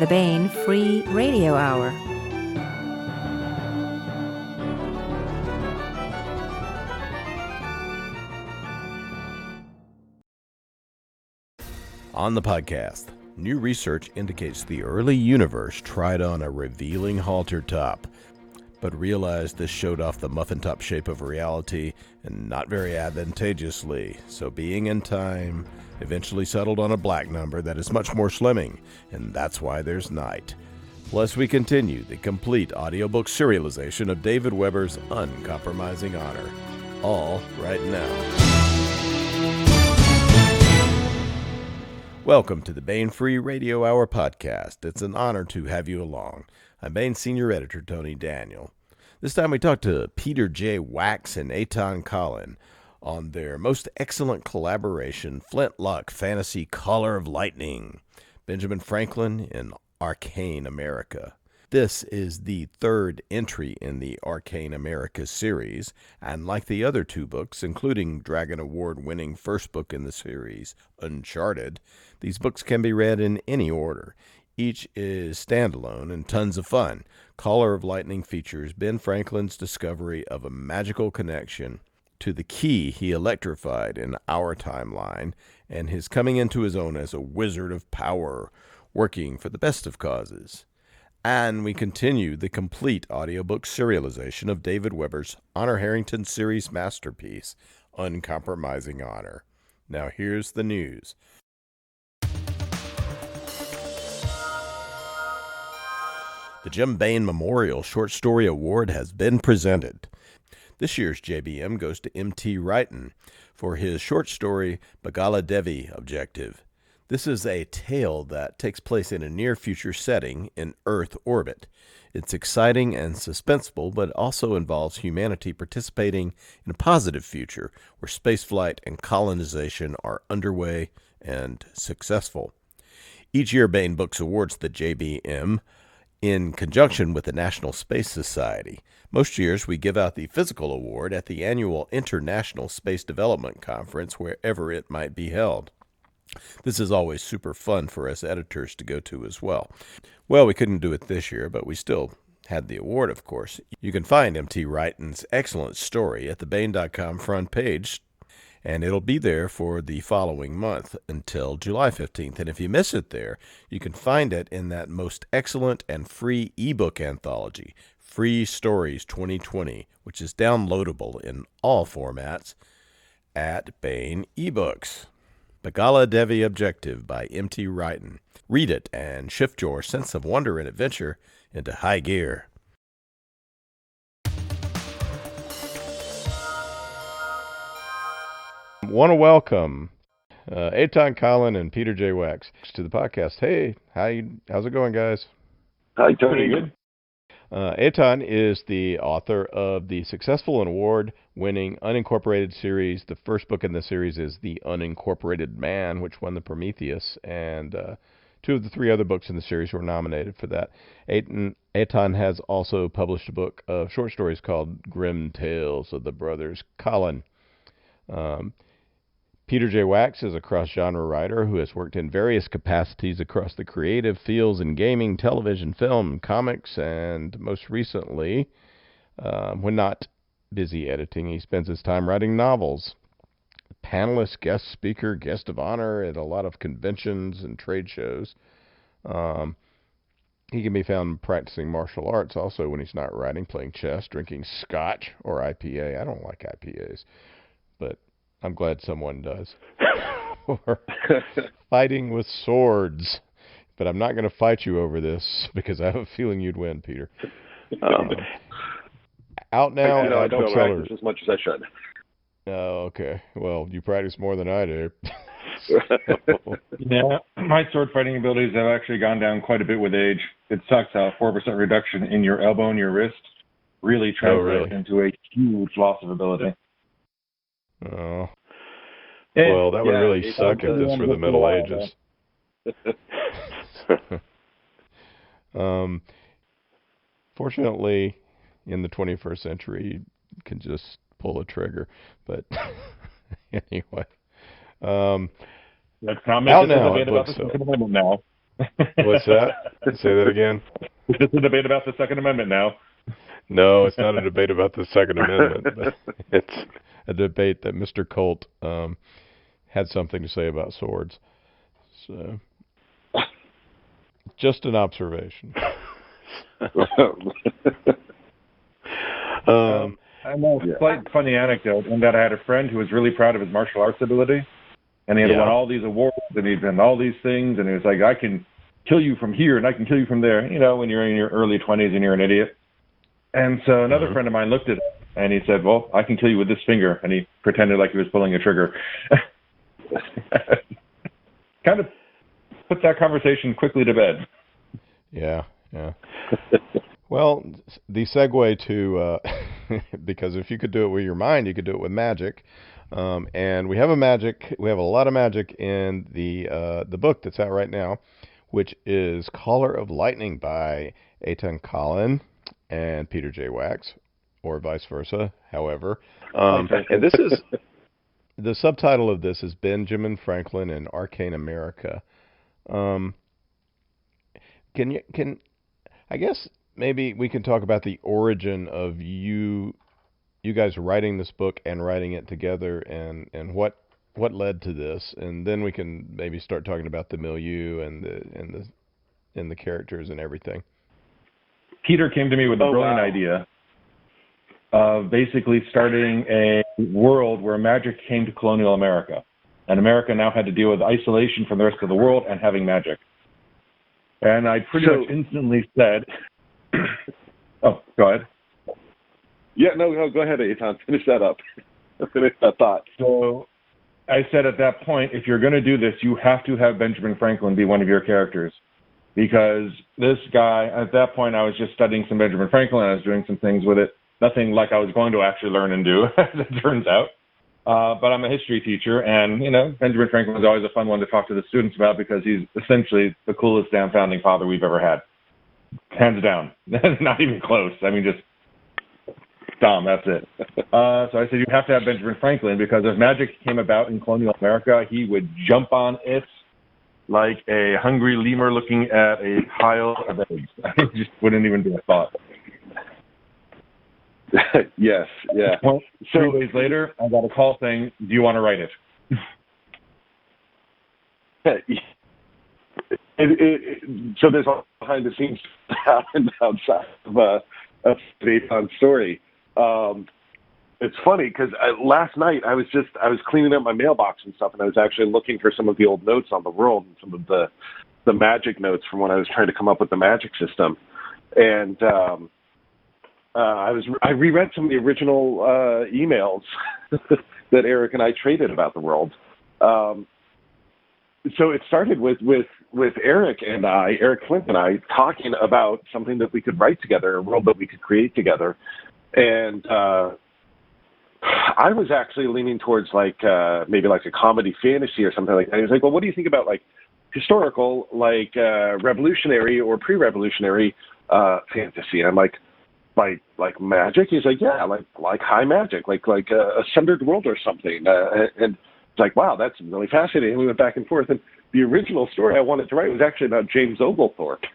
the Bane Free Radio Hour. On the podcast, new research indicates the early universe tried on a revealing halter top, but realized this showed off the muffin top shape of reality and not very advantageously, so being in time eventually settled on a black number that is much more slimming, and that's why there's night. Plus, we continue the complete audiobook serialization of David Weber's Uncompromising Honor. All right now. Welcome to the Bane Free Radio Hour podcast. It's an honor to have you along. I'm Bane Senior Editor Tony Daniel. This time we talk to Peter J. Wacks and Eytan Kollin on their most excellent collaboration, Flintlock Fantasy Caller of Lightning, Benjamin Franklin in Arcane America. This is the third entry in the Arcane America series, and like the other two books, including Dragon Award-winning first book in the series, Uncharted, these books can be read in any order. Each is standalone and tons of fun. Caller of Lightning features Ben Franklin's discovery of a magical connection to the key he electrified in our timeline, and his coming into his own as a wizard of power, working for the best of causes. And we continue the complete audiobook serialization of David Weber's Honor Harrington series masterpiece, Uncompromising Honor. Now here's the news. The Jim Baen Memorial Short Story Award has been presented. This year's JBM goes to M.T. Wrighton for his short story Bagala Devi Objective. This is a tale that takes place in a near-future setting in Earth orbit. It's exciting and suspenseful, but also involves humanity participating in a positive future where spaceflight and colonization are underway and successful. Each year, Baen Books awards the JBM in conjunction with the National Space Society. Most years, we give out the physical award at the annual International Space Development Conference, wherever it might be held. This is always super fun for us editors to go to as well. Well, we couldn't do it this year, but we still had the award, of course. You can find M.T. Wrighton's excellent story at the Bane.com front page, and it'll be there for the following month until July 15th. And if you miss it there, you can find it in that most excellent and free ebook anthology, Free Stories 2020, which is downloadable in all formats at Baen eBooks. Bagala Devi Objective by M.T. Wrighton. Read it and shift your sense of wonder and adventure into high gear. Want to welcome Eytan Kollin and Peter J. Wacks to the podcast. Hey, how's it going, guys? Hi, Tony. Good. Eytan is the author of the successful and award-winning unincorporated series. The first book in the series is The Unincorporated Man, which won the Prometheus, and two of the three other books in the series were nominated for that. Eytan has also published a book of short stories called Grim Tales of the Brothers Kollin. Peter J. Wacks is a cross-genre writer who has worked in various capacities across the creative fields in gaming, television, film, comics, and most recently, when not busy editing, he spends his time writing novels. Panelist, guest speaker, guest of honor at a lot of conventions and trade shows. He can be found practicing martial arts also when he's not writing, playing chess, drinking scotch or IPA. I don't like IPAs, but I'm glad someone does. Or fighting with swords. But I'm not going to fight you over this because I have a feeling you'd win, Peter. Out now. I don't practice as much as I should. Oh, okay. Well, you practice more than I do. Yeah, my sword fighting abilities have actually gone down quite a bit with age. It sucks how 4% reduction in your elbow and your wrist really translates into a huge loss of ability. Oh. Well, that would really suck if this were the Middle Ages. Fortunately, in the 21st century, you can just pull a trigger. But anyway. Let's not make this a debate about the Second Amendment now. What's that? Say that again. It's a debate about the Second Amendment now. No, it's not a debate about the Second Amendment. It's a debate that Mr. Colt had something to say about swords. So, just an observation. I know a slight funny anecdote in that I had a friend who was really proud of his martial arts ability, and he had won all these awards, and he'd done all these things, and he was like, I can kill you from here, and I can kill you from there, when you're in your early 20s and you're an idiot. And so another friend of mine looked at it, and he said, well, I can kill you with this finger, and he pretended like he was pulling a trigger. Kind of put that conversation quickly to bed. Yeah. Well, the segue to, because if you could do it with your mind, you could do it with magic. And we have a lot of magic in the book that's out right now, which is Caller of Lightning by Eytan Kollin and Peter J. Wacks, or vice versa, however. And this is, the subtitle of this is Benjamin Franklin and Arcane America. I guess maybe we can talk about the origin of you guys writing this book and writing it together, and what led to this, and then we can maybe start talking about the milieu and the characters and everything. Peter came to me with a brilliant idea of basically starting a world where magic came to colonial America, and America now had to deal with isolation from the rest of the world and having magic. And I pretty much instantly said, oh, go ahead. Yeah, no, go ahead, Eytan. Finish that up. Finish that thought. So I said at that point, if you're going to do this, you have to have Benjamin Franklin be one of your characters. Because this guy, at that point, I was just studying some Benjamin Franklin. I was doing some things with it. Nothing like I was going to actually learn and do, as it turns out. But I'm a history teacher, and, Benjamin Franklin was always a fun one to talk to the students about because he's essentially the coolest damn founding father we've ever had. Hands down. Not even close. I mean, just dumb, that's it. So I said, you have to have Benjamin Franklin because if magic came about in colonial America, he would jump on it like a hungry lemur looking at a pile of eggs. It just wouldn't even be a thought. Yes, yeah. Well, 3 days later, I got a call saying, do you want to write it? So there's all behind the scenes happened outside of Eytan's story. It's funny because last night I was cleaning up my mailbox and stuff, and I was actually looking for some of the old notes on the world and some of the magic notes from when I was trying to come up with the magic system, and I reread some of the original emails that Eric and I traded about the world. So it started with Eric Flint and I talking about something that we could write together, a world that we could create together, and I was actually leaning towards maybe like a comedy fantasy or something like that. He was like, well, what do you think about like historical, like revolutionary or pre-revolutionary fantasy? And I'm like magic? He's like, yeah, like high magic, like a sundered world or something. And it's like, wow, that's really fascinating. We went back and forth. And the original story I wanted to write was actually about James Oglethorpe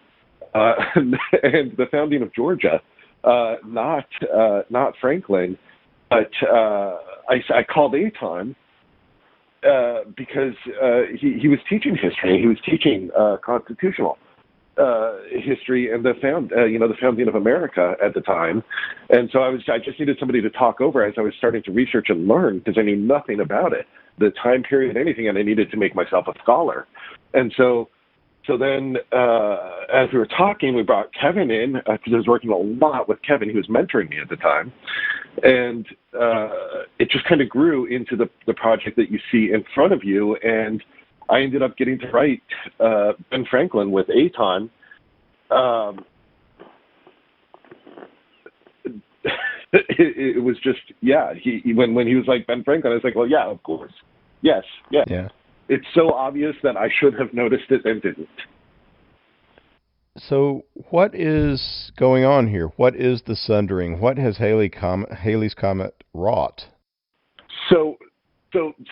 and the founding of Georgia, not Franklin. But I called Eytan because he was teaching history. He was teaching constitutional history and the founding of America at the time. And so I just needed somebody to talk over as I was starting to research and learn because I knew nothing about it, the time period, anything, and I needed to make myself a scholar. And so then as we were talking, we brought Kevin in because I was working a lot with Kevin. He was mentoring me at the time. And it just kind of grew into the project that you see in front of you. And I ended up getting to write Ben Franklin with Eytan. It was just, yeah, when he was like Ben Franklin, I was like, well, yeah, of course. Yes, yeah. Yeah. It's so obvious that I should have noticed it and didn't. So what is going on here? What is the sundering? What has Halley's Comet wrought? So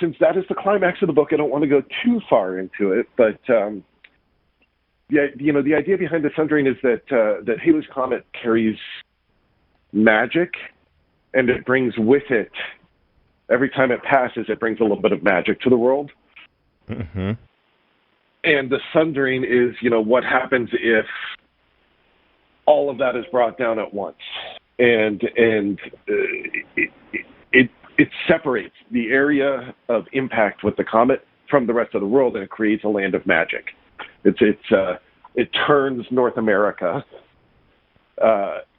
since that is the climax of the book, I don't want to go too far into it, but the idea behind the Sundering is that that Halley's Comet carries magic, and it brings with it, every time it passes, it brings a little bit of magic to the world. Mm-hmm. And the Sundering is, what happens if all of that is brought down at once, and it separates the area of impact with the comet from the rest of the world, and it creates a land of magic. It turns North America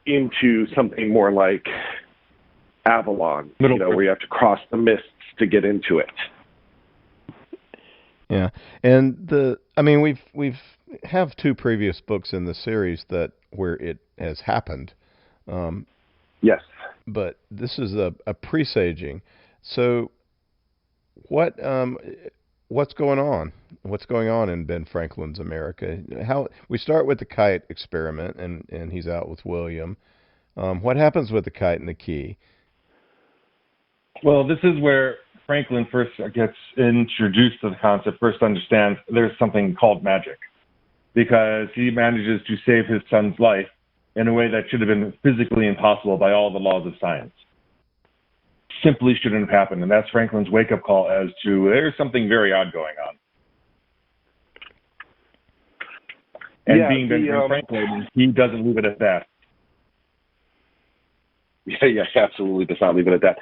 into something more like Avalon, where you have to cross the mists to get into it. Yeah, and we've have two previous books in the series where it has happened. Yes, but this is a presaging. So, what's going on? What's going on in Ben Franklin's America? How we start with the kite experiment, and he's out with William. What happens with the kite and the key? Well, this is where Franklin first gets introduced to the concept, first understands there's something called magic, because he manages to save his son's life in a way that should have been physically impossible by all the laws of science. Simply shouldn't have happened, and that's Franklin's wake-up call as to there's something very odd going on. And being Benjamin Franklin, he doesn't leave it at that. Yeah, absolutely does not leave it at that.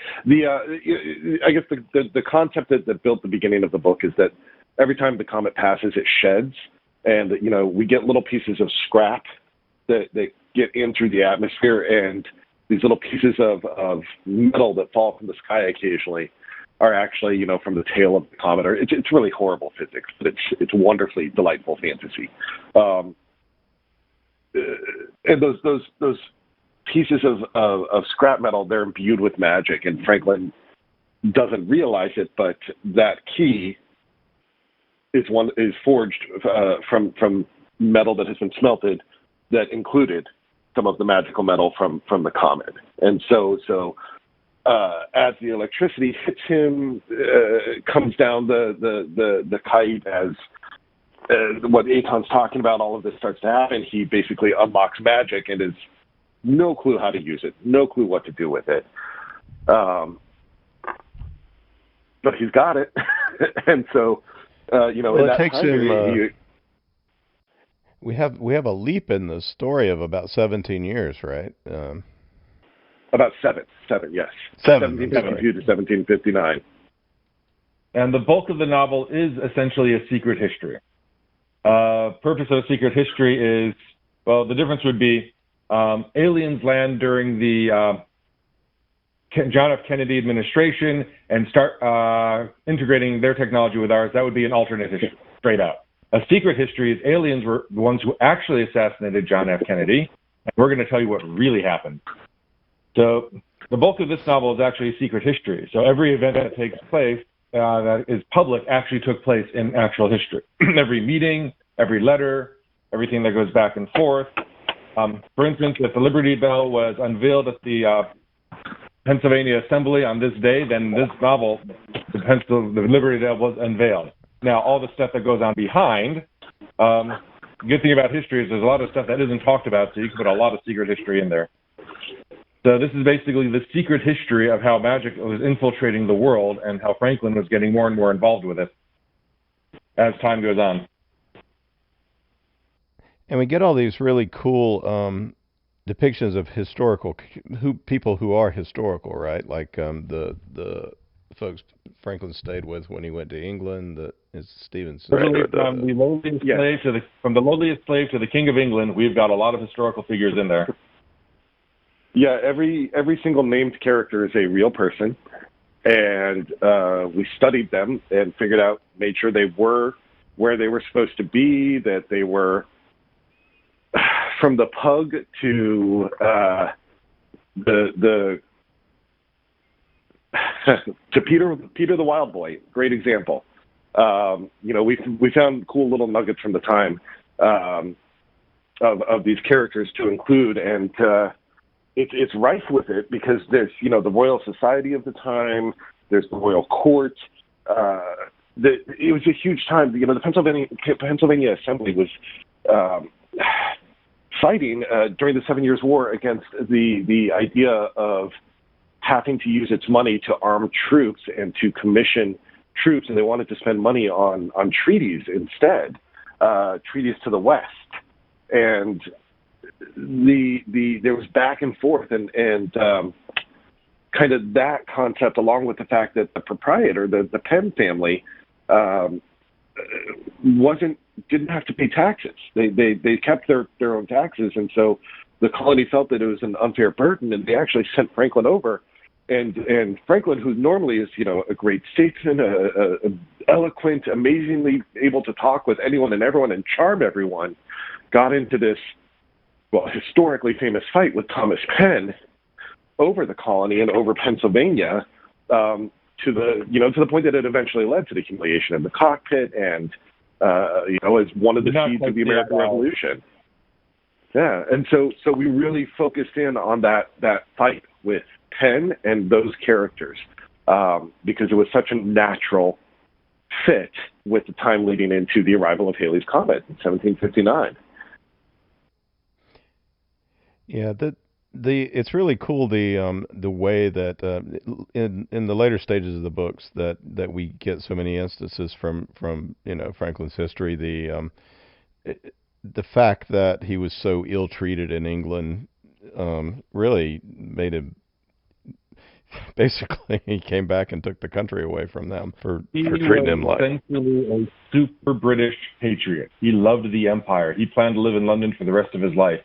I guess the concept that built the beginning of the book is that every time the comet passes, it sheds, and we get little pieces of scrap that get in through the atmosphere, and these little pieces of metal that fall from the sky occasionally are actually from the tail of the comet. Or it's really horrible physics, but it's wonderfully delightful fantasy. And those pieces of scrap metal, they're imbued with magic, and Franklin doesn't realize it, but that key is forged from metal that has been smelted that included some of the magical metal from the comet. And so as the electricity hits him, comes down the kite, as what Eytan's talking about, all of this starts to happen. He basically unlocks magic and has no clue how to use it, no clue what to do with it. But he's got it. And so, in that takes time him... We have a leap in the story of about 17 years, right? About seven, yes. 1752 to 1759. And the bulk of the novel is essentially a secret history. Purpose of a secret history is, well, the difference would be aliens land during the John F. Kennedy administration and start integrating their technology with ours. That would be an alternate history, straight out. A secret history is aliens were the ones who actually assassinated John F. Kennedy, and we're going to tell you what really happened. So the bulk of this novel is actually a secret history. So every event that takes place that is public actually took place in actual history. Every meeting, every letter, everything that goes back and forth. For instance, if the Liberty Bell was unveiled at the Pennsylvania Assembly on this day, then this novel, the Liberty Bell, was unveiled. Now, all the stuff that goes on behind, good thing about history is there's a lot of stuff that isn't talked about, so you can put a lot of secret history in there. So this is basically the secret history of how magic was infiltrating the world and how Franklin was getting more and more involved with it as time goes on. And we get all these really cool depictions of people who are historical, right? Like the folks Franklin stayed with when he went to England. Is Stevenson. From the lowliest slave from the lowliest slave to the King of England, we've got a lot of historical figures in there. Yeah, every single named character is a real person, and we studied them and made sure they were where they were supposed to be, that they were from the pug to to Peter the Wild Boy. Great example. We found cool little nuggets from the time of these characters to include, and it's rife with it because there's the Royal Society of the time, there's the Royal Court, it was a huge time. You know, the Pennsylvania Assembly was fighting during the 7 Years' War against the idea of having to use its money to arm troops and to commission troops, and they wanted to spend money on treaties instead, treaties to the West. And there was back and forth, and kind of that concept, along with the fact that the proprietor, the Penn family, didn't have to pay taxes. They kept their own taxes, and so the colony felt that it was an unfair burden, and they actually sent Franklin over. And Franklin, who normally is, you know, a great statesman, a eloquent, amazingly able to talk with anyone and everyone and charm everyone, got into this, well, historically famous fight with Thomas Penn over the colony and over Pennsylvania, to the point that it eventually led to the humiliation in the cockpit, and as one of the seeds of the American Revolution. Yeah, and so we really focused in on that fight with Penn and those characters, because it was such a natural fit with the time leading into the arrival of Halley's Comet in 1759. Yeah, it's really cool the way that in the later stages of the books that we get so many instances from Franklin's history, the fact that he was so ill-treated in England really made him, basically he came back and took the country away from them for treating him like. He was essentially a super British patriot. He loved the empire. He planned to live in London for the rest of his life.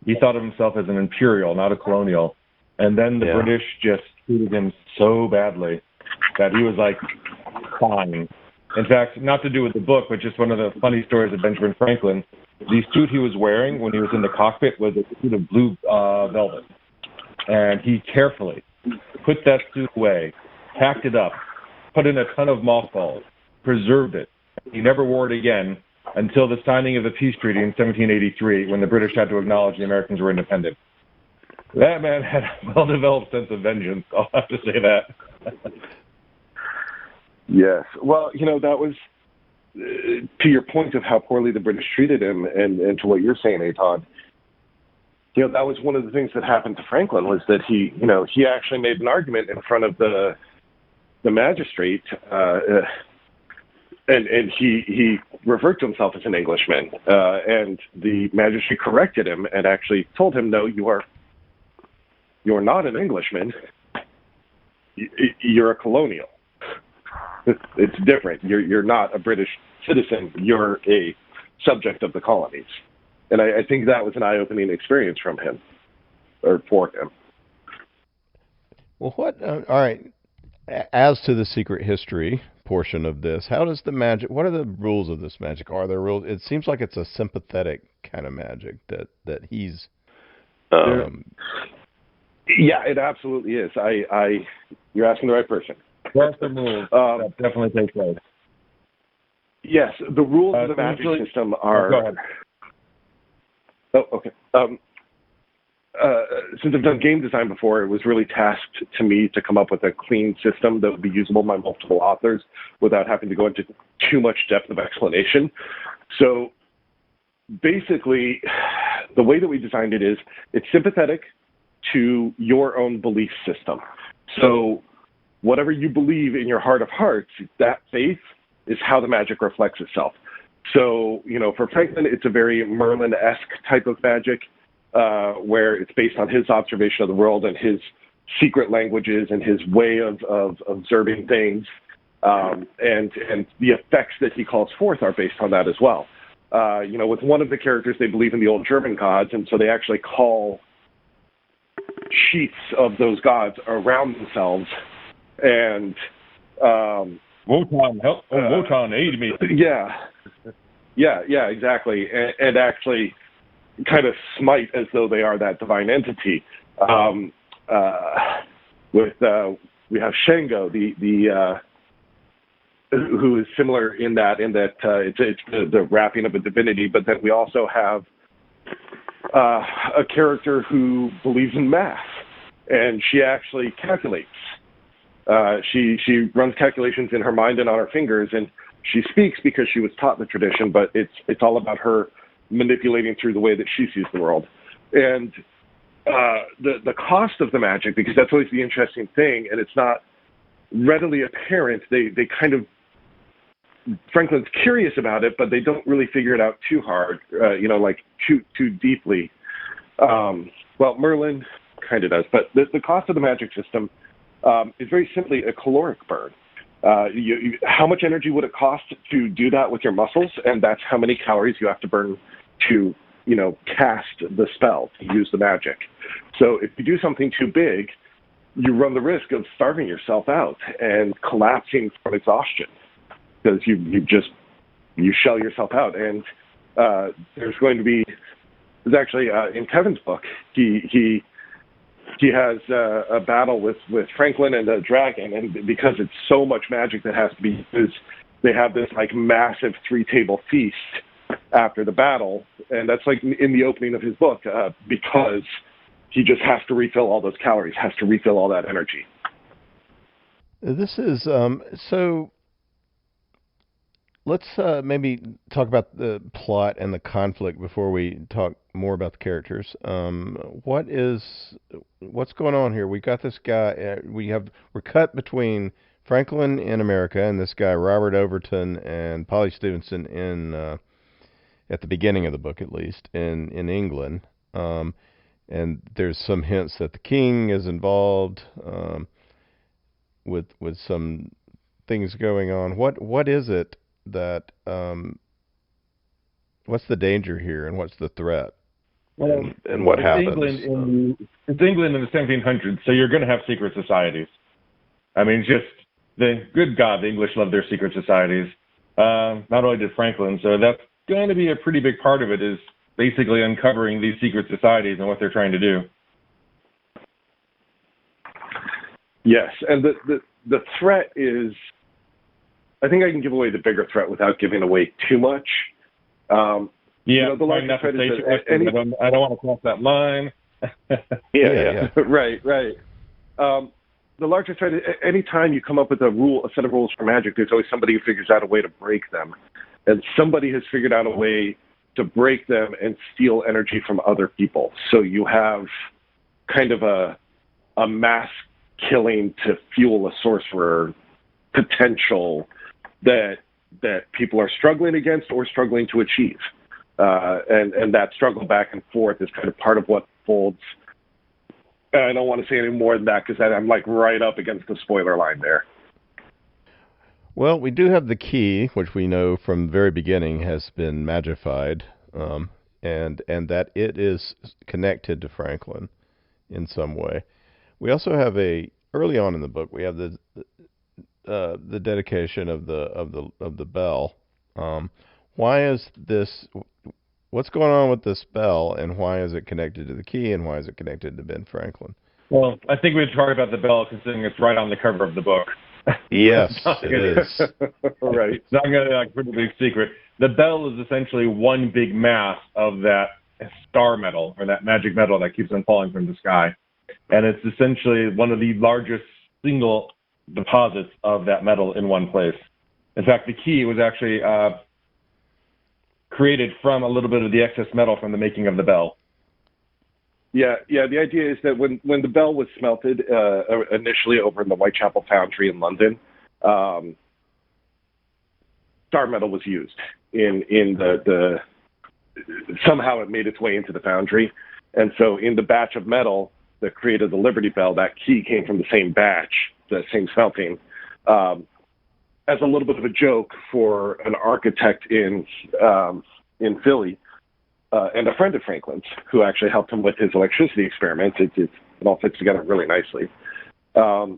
He thought of himself as an imperial, not a colonial. And then the British just treated him so badly that he was like crying. In fact, not to do with the book, but just one of the funny stories of Benjamin Franklin, the suit he was wearing when he was in the cockpit was a suit of blue velvet. And he carefully put that suit away, packed it up, put in a ton of mothballs, preserved it. He never wore it again until the signing of the peace treaty in 1783, when the British had to acknowledge the Americans were independent. That man had a well-developed sense of vengeance, I'll have to say that. Yes. Well, that was, to your point of how poorly the British treated him, and to what you're saying, Eytan, that was one of the things that happened to Franklin, was that he actually made an argument in front of the magistrate, and he referred to himself as an Englishman, and the magistrate corrected him and actually told him, no, you are not an Englishman. You're a colonial. It's different. You're not a British citizen. You're a subject of the colonies. And I think that was an eye-opening experience for him. Well, all right, as to the secret history portion of this, how does the magic, what are the rules of this magic? Are there rules? It seems like it's a sympathetic kind of magic that he's... Yeah, it absolutely is. You're asking the right person. That's the rule. That definitely takes place. Yes, the rules of the magic system are... Go ahead. Oh, okay. Since I've done game design before, it was really tasked to me to come up with a clean system that would be usable by multiple authors without having to go into too much depth of explanation. So basically, the way that we designed it is it's sympathetic to your own belief system. So whatever you believe in your heart of hearts, that faith is how the magic reflects itself. So, for Franklin, it's a very Merlin-esque type of magic, where it's based on his observation of the world and his secret languages and his way of observing things. And the effects that he calls forth are based on that as well. With one of the characters, they believe in the old German gods, and so they actually call sheets of those gods around themselves. And Wotan, help! Wotan, aid me! Yeah, exactly, and actually kind of smite as though they are that divine entity. We have Shango, the who is similar in that it's the wrapping of a divinity, but then we also have a character who believes in math, and she actually calculates She runs calculations in her mind and on her fingers, and she speaks because she was taught the tradition. But it's all about her manipulating through the way that she sees the world, and the cost of the magic, because that's always the interesting thing, and it's not readily apparent. They kind of, Franklin's curious about it, but they don't really figure it out too hard, like too deeply. Well, Merlin kind of does, but the cost of the magic system is very simply a caloric burn. How much energy would it cost to do that with your muscles? And that's how many calories you have to burn to, cast the spell, to use the magic. So if you do something too big, you run the risk of starving yourself out and collapsing from exhaustion, because you shell yourself out. And there's actually in Kevin's book, he has a battle with Franklin and the dragon, and because it's so much magic that has to be used, they have this like massive 3-table feast after the battle, and that's like in the opening of his book, because he just has to refill all those calories, has to refill all that energy. This is so. Let's maybe talk about the plot and the conflict before we talk more about the characters. What's going on here? We got this guy. We're cut between Franklin in America and this guy Robert Overton and Polly Stevenson in at the beginning of the book, at least in England. And there's some hints that the king is involved with some things going on. What is it that what's the danger here, and what's the threat, and what happens? It's England in the 1700s, so you're going to have secret societies. I mean, just the good God, the English love their secret societies. Not only did Franklin, so that's going to be a pretty big part of it, is basically uncovering these secret societies and what they're trying to do. Yes, and the threat is, I think I can give away the bigger threat without giving away too much. The larger threat is that I don't want to cross that line. Yeah. Right. The larger threat is anytime you come up with a set of rules for magic, there's always somebody who figures out a way to break them. And somebody has figured out a way to break them and steal energy from other people. So you have kind of a mass killing to fuel a sorcerer potential that people are struggling against or struggling to achieve. And that struggle back and forth is kind of part of what folds. I don't want to say any more than that, because I'm like right up against the spoiler line there. Well, we do have the key, which we know from the very beginning has been magified, and that it is connected to Franklin in some way. We also have early on in the book, we have the dedication of the bell. Why is this? What's going on with this bell, and why is it connected to the key, and why is it connected to Ben Franklin? Well, I think we should talk about the bell, considering it's right on the cover of the book. Yes, it is. Right. It's not going to be a pretty big secret. The bell is essentially one big mass of that star metal, or that magic metal that keeps on falling from the sky. And it's essentially one of the largest single deposits of that metal in one place. In fact, the key was actually created from a little bit of the excess metal from the making of the bell. Yeah. The idea is that when the bell was smelted initially over in the Whitechapel Foundry in London, star metal was used in the somehow it made its way into the foundry, and so in the batch of metal that created the Liberty Bell, that key came from the same batch, the same smelting, as a little bit of a joke for an architect in Philly. And a friend of Franklin's who actually helped him with his electricity experiments. It all fits together really nicely. So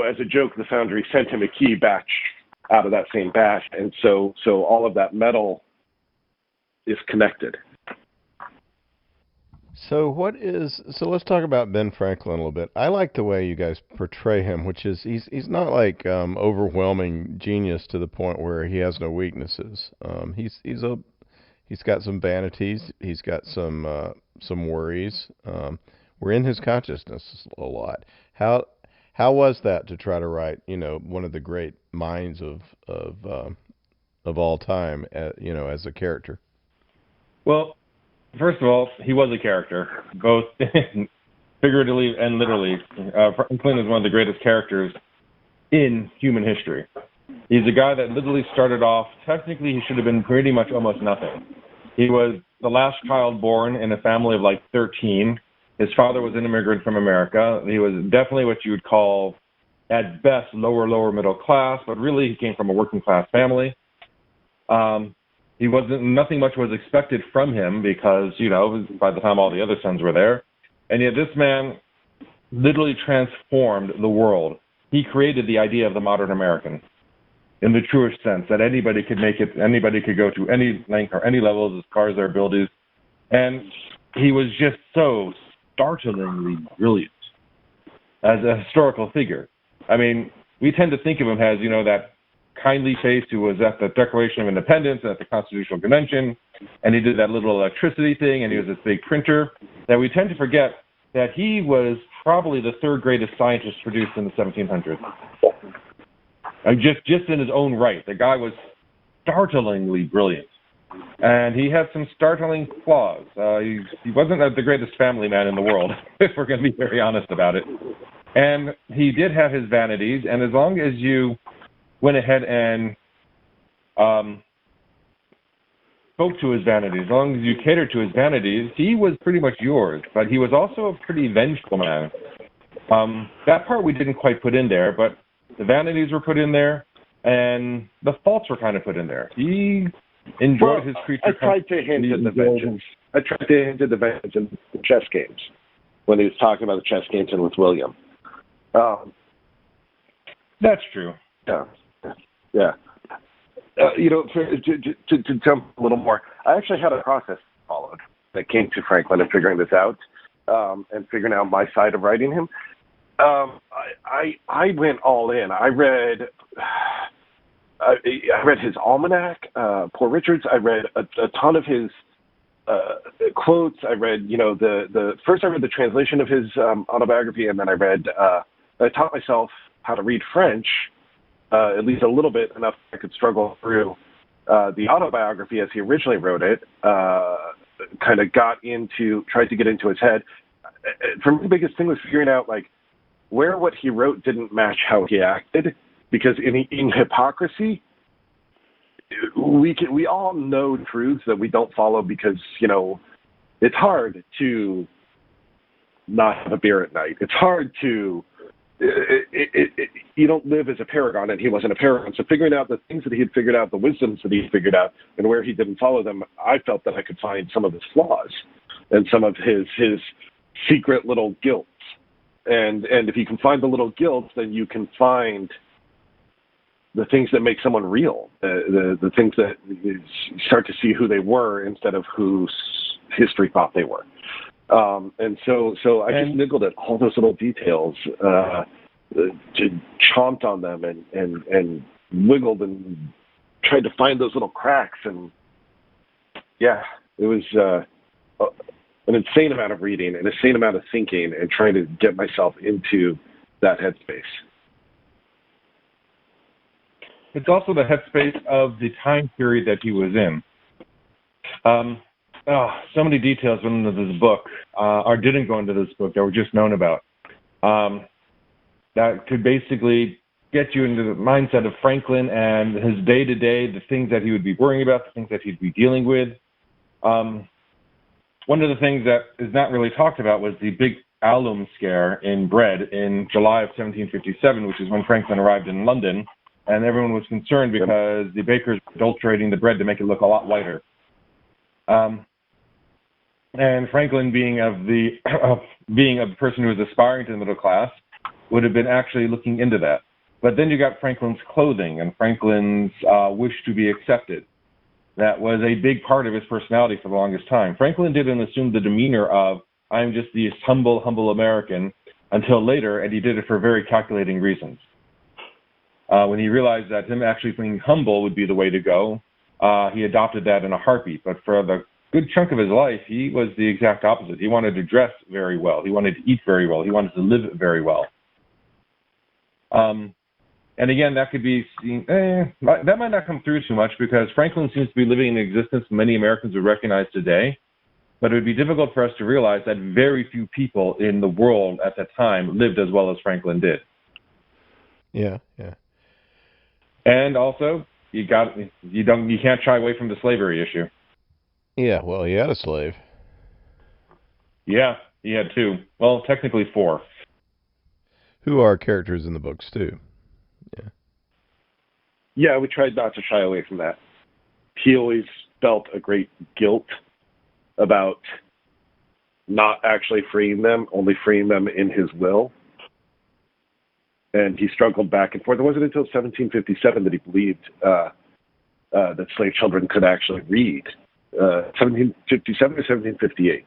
as a joke, the foundry sent him a key batch out of that same batch, and so all of that metal is connected. So let's talk about Ben Franklin a little bit. I like the way you guys portray him, which is he's not like overwhelming genius to the point where he has no weaknesses. He's got some vanities. He's got some worries. we're in his consciousness a lot. How was that to try to write, one of the great minds of all time, as a character? Well, first of all, he was a character, both figuratively and literally. Franklin is one of the greatest characters in human history. He's a guy that literally started off, technically he should have been pretty much almost nothing. He was the last child born in a family of like 13. His father was an immigrant from America. He was definitely what you would call, at best, lower middle class, but really he came from a working class family. Nothing much was expected from him because, by the time all the other sons were there. And yet this man literally transformed the world. He created the idea of the modern American in the truest sense, that anybody could make it, anybody could go to any length or any levels as far as their abilities. And he was just so startlingly brilliant as a historical figure. I mean, we tend to think of him as, that kindly face who was at the Declaration of Independence and at the Constitutional Convention, and he did that little electricity thing, and he was this big printer, that we tend to forget that he was probably the third greatest scientist produced in the 1700s. Just in his own right. The guy was startlingly brilliant. And he had some startling flaws. He wasn't the greatest family man in the world, if we're going to be very honest about it. And he did have his vanities, and as long as you went ahead and spoke to his vanities, as long as you catered to his vanities, he was pretty much yours. But he was also a pretty vengeful man. That part we didn't quite put in there, but the vanities were put in there, and the faults were kind of put in there. He enjoyed his creature. I tried to hint at the vengeance. I tried to hint at the vengeance in the chess games when he was talking about the chess games and with William. That's true. Yeah. To jump a little more, I actually had a process followed that came to Franklin and figuring this out and figuring out my side of writing him. I went all in. I read his almanac, Poor Richards. I read a ton of his quotes. I read, first I read the translation of his autobiography, and then I taught myself how to read French, at least a little bit, enough I could struggle through the autobiography as he originally wrote it. Kind of tried to get into his head. For me, the biggest thing was figuring out where what he wrote didn't match how he acted, because in hypocrisy, we all know truths that we don't follow because it's hard to not have a beer at night. It's hard to you don't live as a paragon, and he wasn't a paragon. So figuring out the things that he had figured out, the wisdoms that he had figured out, and where he didn't follow them, I felt that I could find some of his flaws and some of his secret little guilts. And if you can find the little guilts, then you can find the things that make someone real, the things that you start to see who they were instead of who history thought they were. And so I just niggled at all those little details, chomped on them and wiggled and tried to find those little cracks. And yeah, it was an insane amount of reading, an insane amount of thinking, and trying to get myself into that headspace. It's also the headspace of the time period that he was in. So many details went into this book, or didn't go into this book, that were just known about. That could basically get you into the mindset of Franklin and his day-to-day, the things that he would be worrying about, the things that he'd be dealing with. One of the things that is not really talked about was the big alum scare in bread in July of 1757, which is when Franklin arrived in London, and everyone was concerned because the bakers were adulterating the bread to make it look a lot whiter. And Franklin, being the person who was aspiring to the middle class, would have been actually looking into that. But then you got Franklin's clothing and Franklin's wish to be accepted. That was a big part of his personality for the longest time. Franklin didn't assume the demeanor of, I'm just this humble American, until later, and he did it for very calculating reasons. When he realized that him actually being humble would be the way to go, he adopted that in a heartbeat. But for the good chunk of his life, he was the exact opposite. He wanted to dress very well. He wanted to eat very well. He wanted to live very well. And again, that could be seen, that might not come through too much because Franklin seems to be living in existence many Americans would recognize today. But it would be difficult for us to realize that very few people in the world at that time lived as well as Franklin did. Yeah. And also, you can't shy away from the slavery issue. Yeah, well, he had a slave. Yeah, he had 2. Well, technically 4. Who are characters in the books, too. Yeah, we tried not to shy away from that. He always felt a great guilt about not actually freeing them, only freeing them in his will. And he struggled back and forth. It wasn't until 1757 that he believed that slave children could actually read. 1757 or 1758.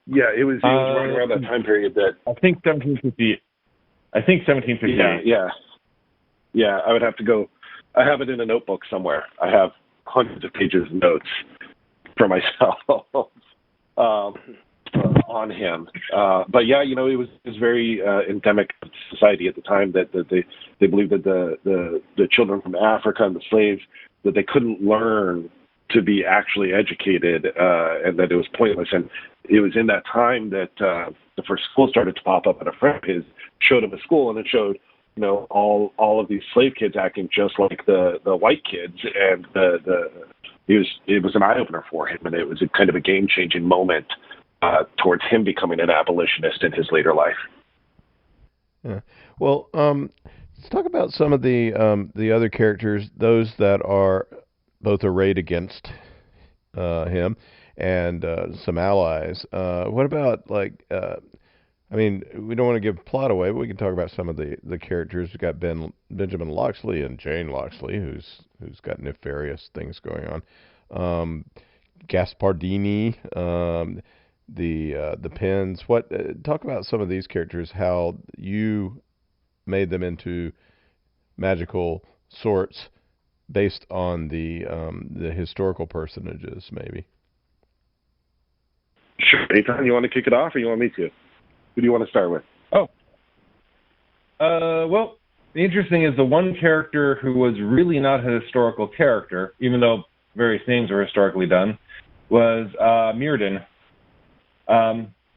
Yeah, it was right around that time period that... I think 1758. Yeah, I would have to go... I have it in a notebook somewhere. I have hundreds of pages of notes for myself on him. But yeah, it was very endemic society at the time that they believed that the children from Africa and the slaves, that they couldn't learn to be actually educated, and that it was pointless. And it was in that time that the first school started to pop up, and a friend of his showed him a school, and it showed all of these slave kids acting just like the white kids, and it was an eye opener for him, and it was a kind of a game changing moment towards him becoming an abolitionist in his later life. Yeah. Well, let's talk about some of the other characters, those that are both arrayed against him and some allies. What about we don't want to give plot away, but we can talk about some of the characters. We've got Benjamin Loxley and Jane Loxley, who's got nefarious things going on. Gaspardini, the Pens. Talk about some of these characters, how you made them into magical sorts based on the historical personages, maybe. Sure. Eytan, you want to kick it off, or you want me to? Who do you want to start with? Well, the interesting is the one character who was really not a historical character, even though various names were historically done, was Mirrodin,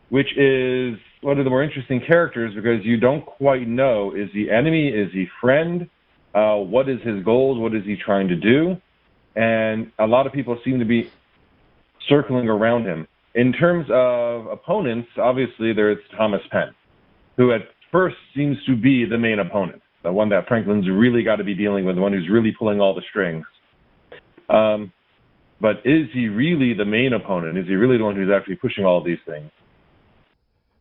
which is one of the more interesting characters because you don't quite know, is he enemy, is he friend, what is his goals, what is he trying to do, and a lot of people seem to be circling around him. In terms of opponents, obviously there's Thomas Penn, who at first seems to be the main opponent, the one that Franklin's really got to be dealing with, the one who's really pulling all the strings. But is he really the main opponent? Is he really the one who's actually pushing all of these things?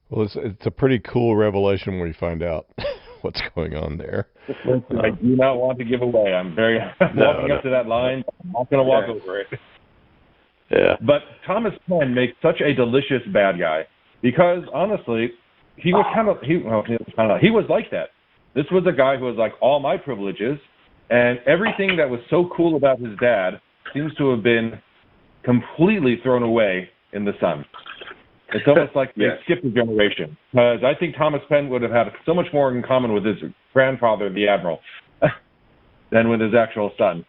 Well, it's a pretty cool revelation when you find out what's going on there. I do not want to give away. I'm very walking up to that line. I'm not going to walk over it. Yeah. But Thomas Penn makes such a delicious bad guy because honestly, he was he was like that. This was a guy who was like all my privileges, and everything that was so cool about his dad seems to have been completely thrown away in the sun. It's almost like they skipped a generation. Because I think Thomas Penn would have had so much more in common with his grandfather, the Admiral, than with his actual son.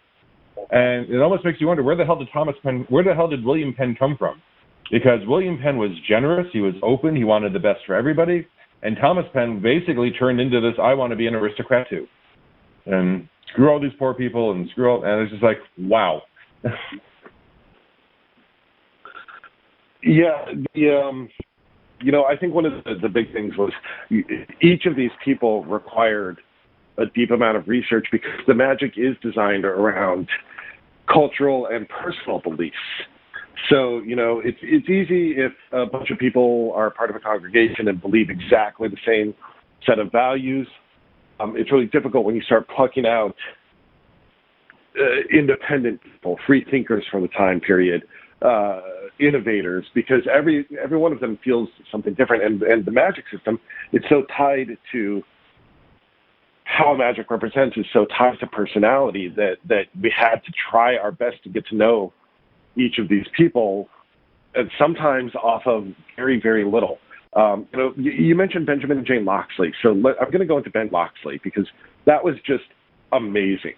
And it almost makes you wonder, where the hell did William Penn come from? Because William Penn was generous, he was open, he wanted the best for everybody, and Thomas Penn basically turned into this, I want to be an aristocrat too. And screw all these poor people, and and it's just like, wow. Yeah, I think one of the big things was each of these people required a deep amount of research because the magic is designed around cultural and personal beliefs. So, it's easy if a bunch of people are part of a congregation and believe exactly the same set of values. It's really difficult when you start plucking out independent people, free thinkers from the time period, innovators, because every one of them feels something different. And the magic system, it's so tied to how magic represents is so tied to personality that we had to try our best to get to know each of these people, and sometimes off of very, very little. You mentioned Benjamin and Jane Loxley, so I'm going to go into Ben Loxley because that was just amazing.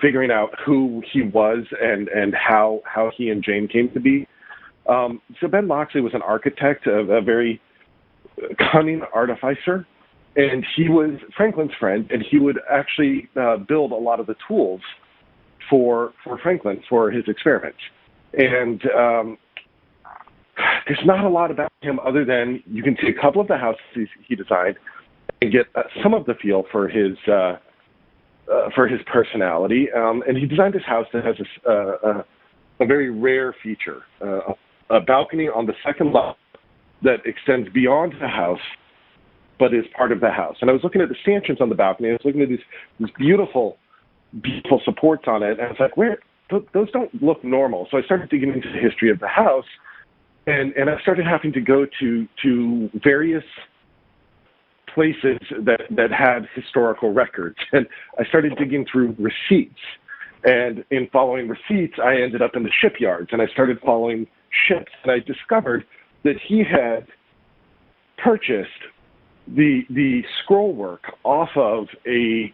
Figuring out who he was and how he and Jane came to be. So Ben Loxley was an architect, a very cunning artificer, and he was Franklin's friend, and he would actually build a lot of the tools for Franklin for his experiments. And there's not a lot about him other than you can see a couple of the houses he designed and get some of the feel for his personality. And he designed this house that has a very rare feature, a balcony on the second level that extends beyond the house, but is part of the house. And I was looking at the stanchions on the balcony. I was looking at these beautiful, beautiful supports on it. And I was like, those don't look normal. So I started digging into the history of the house, and I started having to go to various places that had historical records. And I started digging through receipts. And in following receipts, I ended up in the shipyards, and I started following ships. And I discovered that he had purchased the scroll work off of a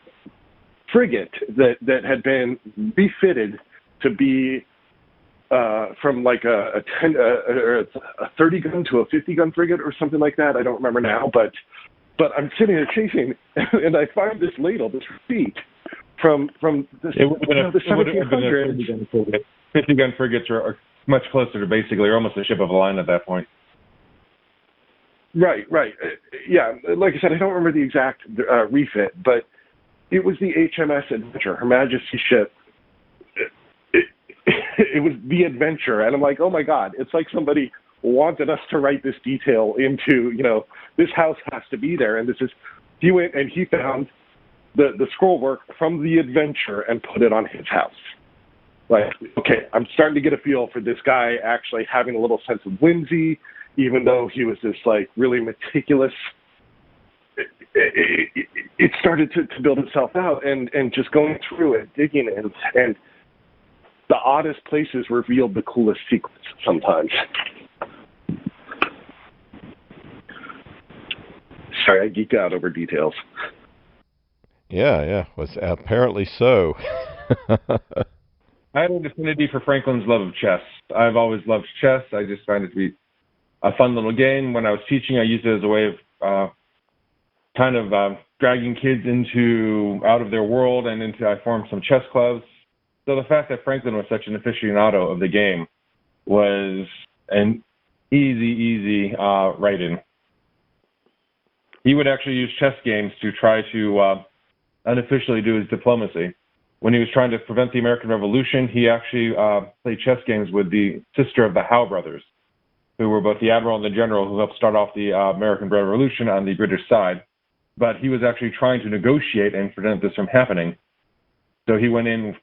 frigate that had been refitted to be from like a 30 gun to a 50 gun frigate or something like that. I don't remember now, but I'm sitting there chasing, and I find this ladle, this receipt from the 1700s. 50 gun frigates are much closer to basically almost a ship of a line at that point. Right. Yeah, like I said, I don't remember the exact refit, but it was the HMS Adventure, Her Majesty's ship. It was the Adventure, and I'm like, oh my God, it's like somebody wanted us to write this detail into, this house has to be there, and he went and he found the scroll work from the Adventure and put it on his house. Like, okay, I'm starting to get a feel for this guy actually having a little sense of whimsy, even though he was this like really meticulous. It started to build itself out, and just going through it, digging and the oddest places revealed the coolest secrets sometimes. Sorry, I geek out over details. Yeah, was apparently so. I had an affinity for Franklin's love of chess. I've always loved chess. I just find it to be a fun little game. When I was teaching, I used it as a way of dragging kids out of their world and I formed some chess clubs. So the fact that Franklin was such an aficionado of the game was an easy write-in. He would actually use chess games to try to unofficially do his diplomacy. When he was trying to prevent the American Revolution, he actually played chess games with the sister of the Howe brothers, who were both the admiral and the general who helped start off the American Revolution on the British side. But he was actually trying to negotiate and prevent this from happening. So he went in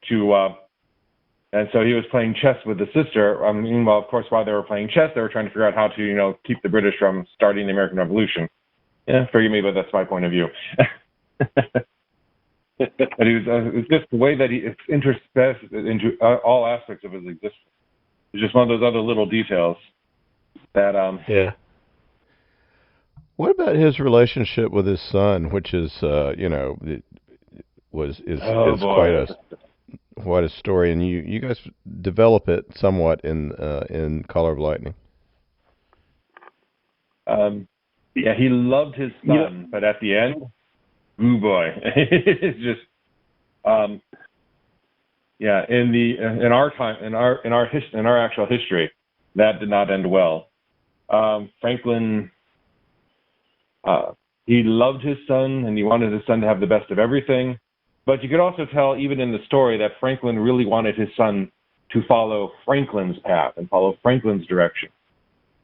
and so he was playing chess with the sister. Meanwhile, of course, while they were playing chess, they were trying to figure out how to, keep the British from starting the American Revolution. Yeah, forgive me, but that's my point of view. But it was just the way that he interspersed into all aspects of his existence. It's just one of those other little details that Yeah. What about his relationship with his son, which is quite a story, and you guys develop it somewhat in Collar of Lightning. Yeah, he loved his son, but at the end, ooh boy, it's just in our actual history, that did not end well. Franklin, he loved his son and he wanted his son to have the best of everything, but you could also tell even in the story that Franklin really wanted his son to follow Franklin's path and follow Franklin's direction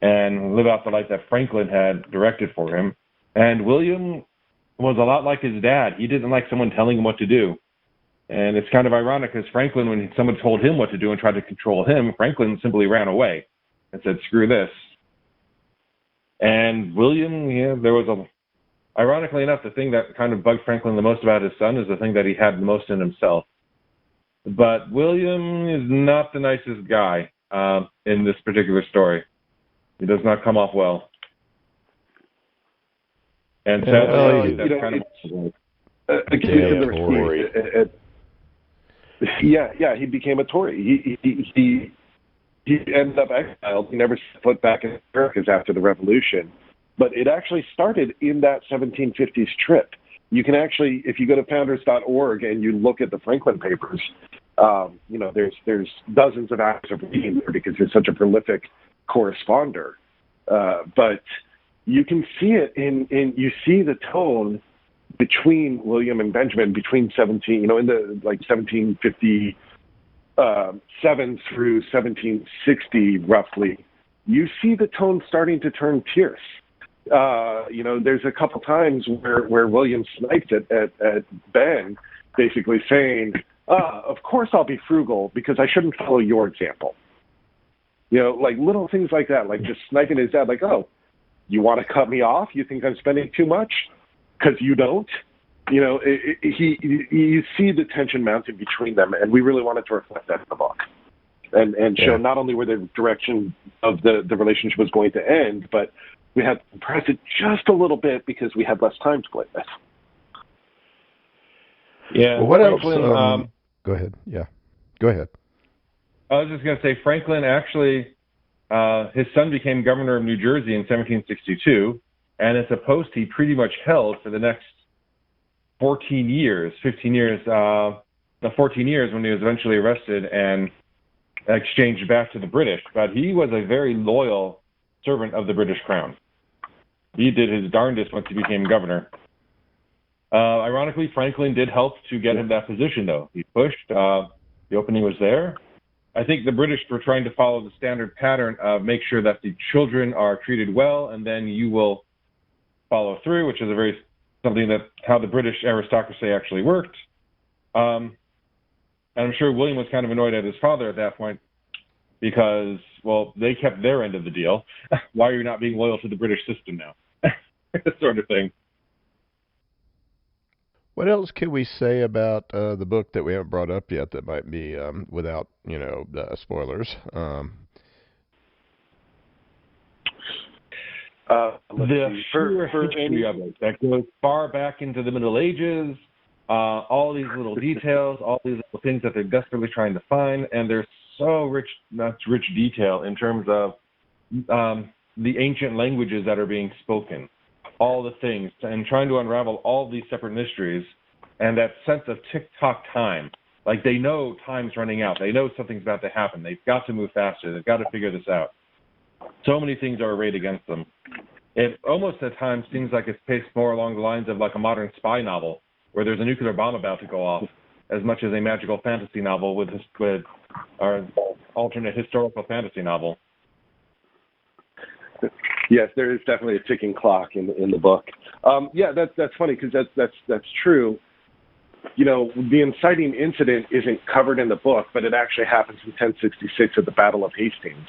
and live out the life that Franklin had directed for him. And William was a lot like his dad. He didn't like someone telling him what to do. And it's kind of ironic because Franklin, when someone told him what to do and tried to control him, Franklin simply ran away and said, screw this. And William, there was ironically enough, the thing that kind of bugged Franklin the most about his son is the thing that he had the most in himself. But William is not the nicest guy in this particular story. He does not come off well. And sadly, that's kind of a case of the Tory. Yeah, he became a Tory. He ended up exiled. He never set foot back in the Americas after the Revolution. But it actually started in that 1750s trip. You can actually, if you go to founders.org and you look at the Franklin papers, there's dozens of hours of reading there because he's such a prolific corresponder. But you can see it you see the tone between William and Benjamin between in the 1757 through 1760 roughly. You see the tone starting to turn fierce. There's a couple times where William sniped at Ben, basically saying, of course I'll be frugal because I shouldn't follow your example. Like little things like that, like just sniping his dad, like, oh, you want to cut me off? You think I'm spending too much? Because you don't? You see the tension mounting between them, and we really wanted to reflect that in the book. And show not only where the direction of the relationship was going to end, but we had to press it just a little bit because we had less time to play with. Yeah. Well, what Franklin, else? Go ahead. Yeah. Go ahead. I was just going to say, Franklin actually, his son became governor of New Jersey in 1762, and it's a post he pretty much held for the next 14 years when he was eventually arrested and exchanged back to the British. But he was a very loyal servant of the British Crown. He did his darndest once he became governor. Ironically, Franklin did help to get him that position, though. He pushed. The opening was there. I think the British were trying to follow the standard pattern of make sure that the children are treated well, and then you will follow through, which is something that how the British aristocracy actually worked. And I'm sure William was kind of annoyed at his father at that point because, well, they kept their end of the deal. Why are you not being loyal to the British system now? That sort of thing. What else can we say about the book that we haven't brought up yet that might be without, spoilers? The sheer history of it that goes far back into the Middle Ages, all these little details, all these little things that they're desperately trying to find, and there's so rich detail in terms of the ancient languages that are being spoken, all the things, and trying to unravel all these separate mysteries, and that sense of tick-tock time. Like they know time's running out. They know something's about to happen. They've got to move faster. They've got to figure this out. So many things are arrayed against them. It almost at times seems like it's paced more along the lines of like a modern spy novel, where there's a nuclear bomb about to go off, as much as a magical fantasy novel with our alternate historical fantasy novel. Yes, there is definitely a ticking clock in the book. That's funny because that's true. The inciting incident isn't covered in the book, but it actually happens in 1066 at the Battle of Hastings.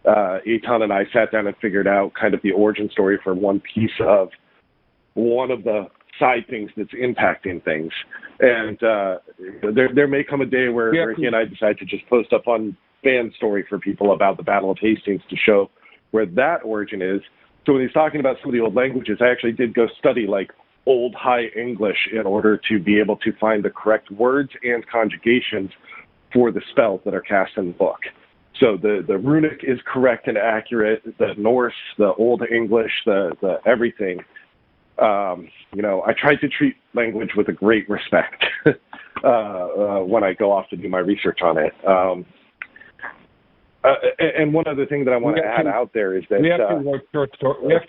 Eytan and I sat down and figured out kind of the origin story for one piece of one of the side things that's impacting things. And there may come a day where he and I decide to just post up on fan story for people about the Battle of Hastings to show where that origin is. So when he's talking about some of the old languages, I actually did go study like Old High English in order to be able to find the correct words and conjugations for the spells that are cast in the book. So the runic is correct and accurate, the Norse, the Old English, the everything. I try to treat language with a great respect when I go off to do my research on it. And one other thing that I want to add out there is that we actually wrote short stories.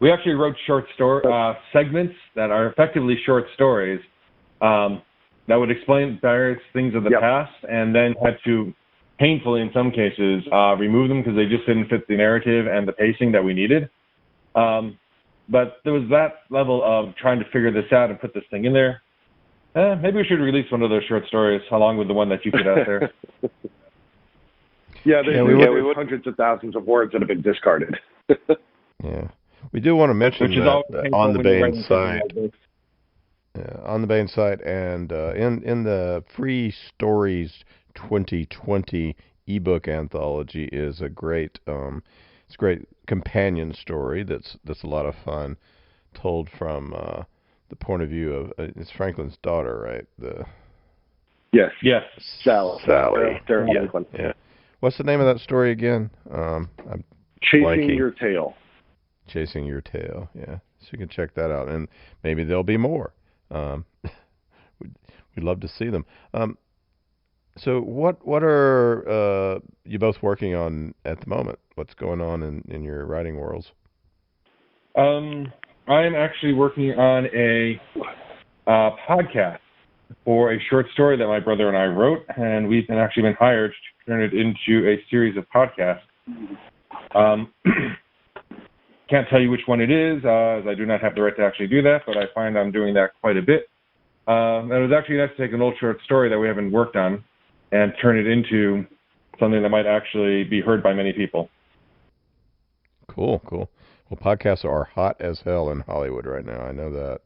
We actually wrote short story segments that are effectively short stories that would explain various things of the past, and then had to painfully, in some cases, remove them because they just didn't fit the narrative and the pacing that we needed. But there was that level of trying to figure this out and put this thing in there. Maybe we should release one of those short stories along with the one that you put out there. We hundreds of thousands of words that have been discarded. Yeah. We do want to mention which is that always painful on the when you're Bain writing something site. like this. On the Bain site, and in the Free Stories 2020 ebook anthology is a great it's a great companion story that's a lot of fun, told from the point of view of it's Franklin's daughter, right? Yes. Sally. Sarah Yeah. Franklin. Yeah. What's the name of that story again? I'm Chasing blanking. Your Tail. Chasing Your Tail. Yeah. So you can check that out, and maybe there'll be more. We'd love to see them. So what are you both working on at the moment? What's going on in your writing worlds? I'm actually working on a podcast for a short story that my brother and I wrote, and we've actually been hired to turn it into a series of podcasts. Can't tell you which one it is, as I do not have the right to actually do that, but I find I'm doing that quite a bit. And it was actually nice to take an old short story that we haven't worked on and turn it into something that might actually be heard by many people. Cool. Well, podcasts are hot as hell in Hollywood right now. I know that.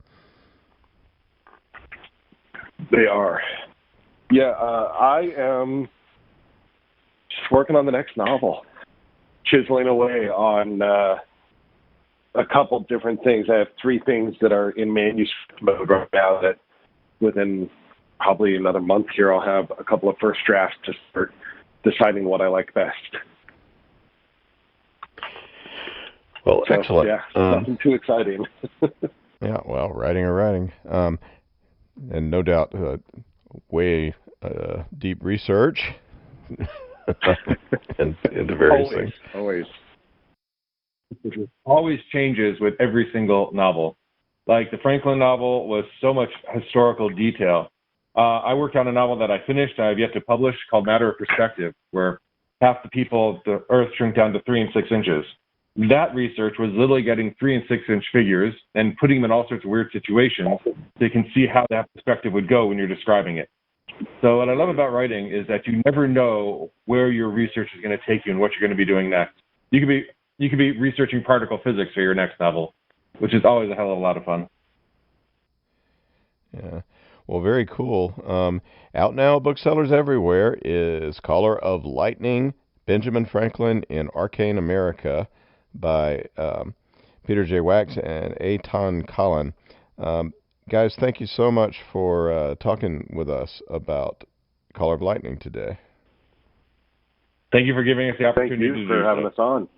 They are. Yeah, I am just working on the next novel, chiseling away on a couple different things. I have 3 things that are in manuscript mode right now that within probably another month here, I'll have a couple of first drafts to start deciding what I like best. Well, so, excellent. Yeah, nothing too exciting. Yeah, well, writing. And no doubt, way deep research into various things. Always. Always changes with every single novel. Like the Franklin novel was so much historical detail. I worked on a novel that I finished and I've yet to publish called Matter of Perspective, where half the people of the Earth shrink down to 3 and 6 inches. That research was literally getting 3 and 6 inch figures and putting them in all sorts of weird situations so you can see how that perspective would go when you're describing it. So what I love about writing is that you never know where your research is going to take you and what you're going to be doing next. You could be researching particle physics for your next novel, which is always a hell of a lot of fun. Yeah. Well, very cool. Out now, booksellers everywhere, is Caller of Lightning, Benjamin Franklin in Arcane America by Peter J. Wacks and Eytan Kollin. Guys, thank you so much for talking with us about Caller of Lightning today. Thank you for giving us the opportunity Thank you for having us on.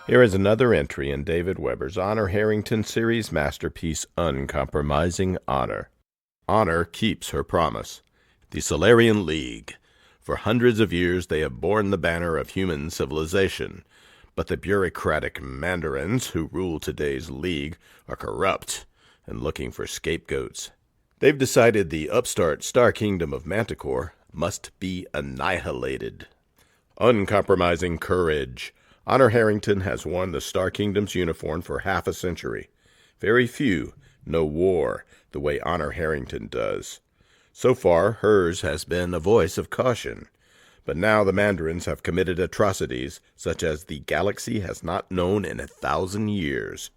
Here is another entry in David Weber's Honor Harrington series masterpiece, Uncompromising Honor. Honor keeps her promise. The Solarian League. For hundreds of years they have borne the banner of human civilization, but the bureaucratic mandarins who rule today's League are corrupt and looking for scapegoats. They've decided the upstart Star Kingdom of Manticore must be annihilated. Uncompromising courage. Honor Harrington has worn the Star Kingdom's uniform for half a century. Very few know war the way Honor Harrington does. So far, hers has been a voice of caution. But now the Mandarins have committed atrocities such as the galaxy has not known in 1,000 years.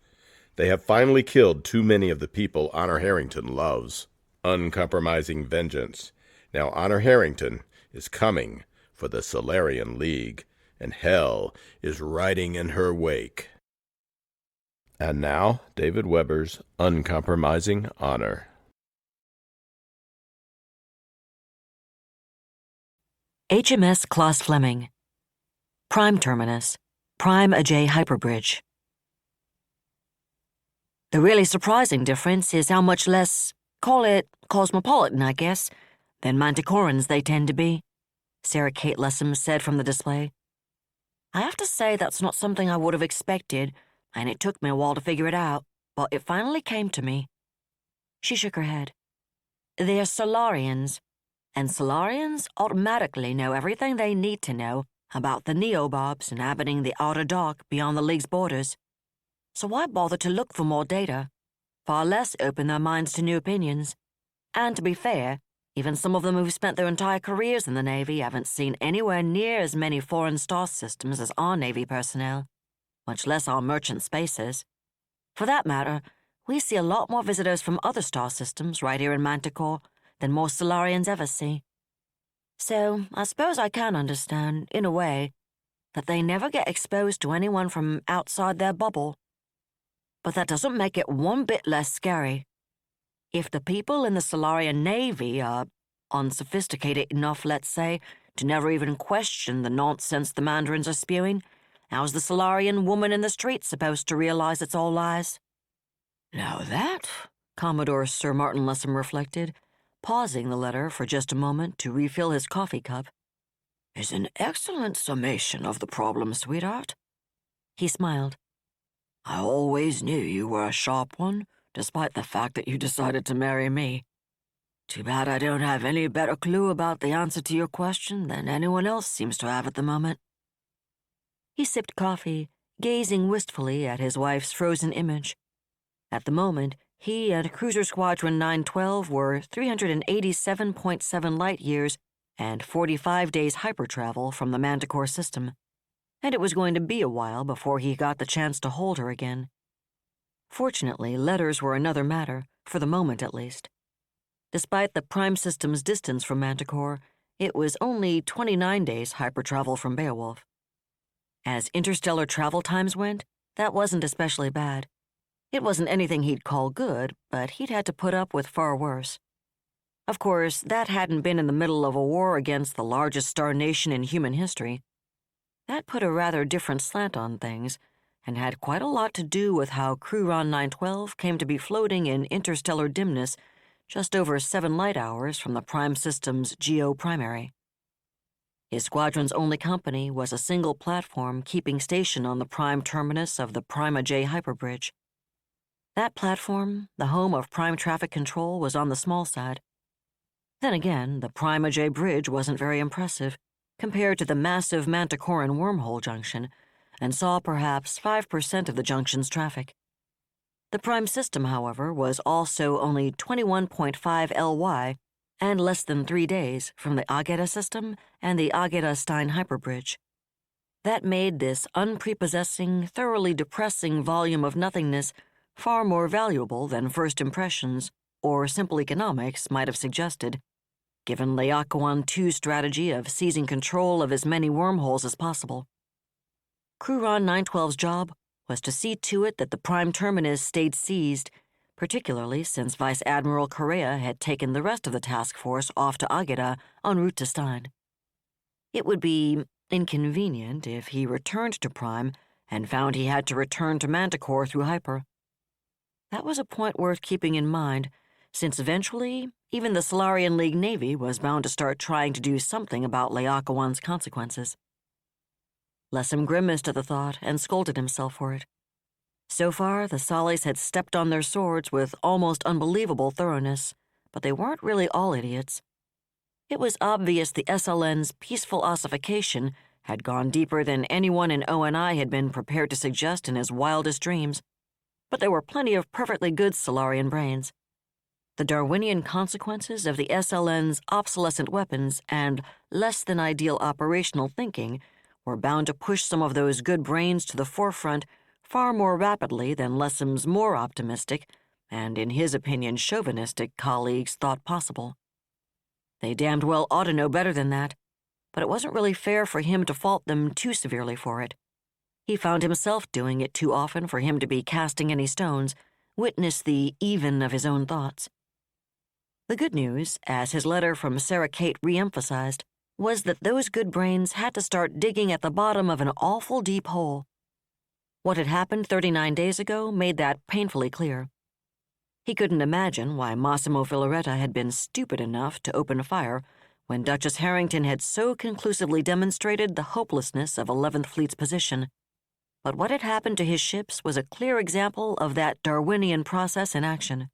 They have finally killed too many of the people Honor Harrington loves. Uncompromising vengeance. Now Honor Harrington is coming for the Solarian League, and hell is riding in her wake. And now, David Weber's Uncompromising Honor. HMS Klaus Fleming, Prime Terminus, Prime Ajay Hyperbridge. The really surprising difference is how much less, call it cosmopolitan, I guess, than Manticorans they tend to be, Sarah Kate Lessem said from the display. I have to say that's not something I would have expected, and it took me a while to figure it out, but it finally came to me. She shook her head. They're Solarians, and Solarians automatically know everything they need to know about the Neobobs inhabiting the outer dark beyond the League's borders. So why bother to look for more data? Far less open their minds to new opinions. And to be fair, Even some of them who've spent their entire careers in the Navy haven't seen anywhere near as many foreign star systems as our Navy personnel, much less our merchant spacers. For that matter, we see a lot more visitors from other star systems right here in Manticore than most Solarians ever see. So I suppose I can understand, in a way, that they never get exposed to anyone from outside their bubble. But that doesn't make it one bit less scary. If the people in the Solarian Navy are unsophisticated enough, let's say, to never even question the nonsense the Mandarins are spewing, how's the Solarian woman in the street supposed to realize it's all lies? Now that, Commodore Sir Martin Lessem reflected, pausing the letter for just a moment to refill his coffee cup, is an excellent summation of the problem, sweetheart. He smiled. I always knew you were a sharp one, despite the fact that you decided to marry me. Too bad I don't have any better clue about the answer to your question than anyone else seems to have at the moment. He sipped coffee, gazing wistfully at his wife's frozen image. At the moment, he and Cruiser Squadron 912 were 387.7 light-years and 45 days hypertravel from the Manticore system, and it was going to be a while before he got the chance to hold her again. Fortunately, letters were another matter, for the moment at least. Despite the Prime System's distance from Manticore, it was only 29 days hypertravel from Beowulf. As interstellar travel times went, that wasn't especially bad. It wasn't anything he'd call good, but he'd had to put up with far worse. Of course, that hadn't been in the middle of a war against the largest star nation in human history. That put a rather different slant on things, and had quite a lot to do with how Cruron 912 came to be floating in interstellar dimness just over 7 light-hours from the Prime System's geo-primary. His squadron's only company was a single platform keeping station on the Prime terminus of the Prima J hyperbridge. That platform, the home of Prime traffic control, was on the small side. Then again, the Prima J bridge wasn't very impressive compared to the massive Manticoran wormhole junction, and saw perhaps 5% of the junction's traffic. The Prime System, however, was also only 21.5 LY and less than 3 days from the Agata system and the Agata-Stein hyperbridge. That made this unprepossessing, thoroughly depressing volume of nothingness far more valuable than first impressions or simple economics might have suggested, given Laocoon II's strategy of seizing control of as many wormholes as possible. Cruron 912's job was to see to it that the Prime Terminus stayed seized, particularly since Vice Admiral Correa had taken the rest of the task force off to Agata en route to Stein. It would be inconvenient if he returned to Prime and found he had to return to Manticore through Hyper. That was a point worth keeping in mind, since eventually even the Solarian League Navy was bound to start trying to do something about Laocoon's consequences. Lessem grimaced at the thought and scolded himself for it. So far, the Solis had stepped on their swords with almost unbelievable thoroughness, but they weren't really all idiots. It was obvious the SLN's peaceful ossification had gone deeper than anyone in ONI had been prepared to suggest in his wildest dreams, but there were plenty of perfectly good Solarian brains. The Darwinian consequences of the SLN's obsolescent weapons and less-than-ideal operational thinking were bound to push some of those good brains to the forefront far more rapidly than Lessem's more optimistic, and in his opinion chauvinistic, colleagues thought possible. They damned well ought to know better than that, but it wasn't really fair for him to fault them too severely for it. He found himself doing it too often for him to be casting any stones, witness the even of his own thoughts. The good news, as his letter from Sarah Kate re-emphasized, was that those good brains had to start digging at the bottom of an awful deep hole. What had happened 39 days ago made that painfully clear. He couldn't imagine why Massimo Filaretta had been stupid enough to open fire when Duchess Harrington had so conclusively demonstrated the hopelessness of 11th Fleet's position. But what had happened to his ships was a clear example of that Darwinian process in action.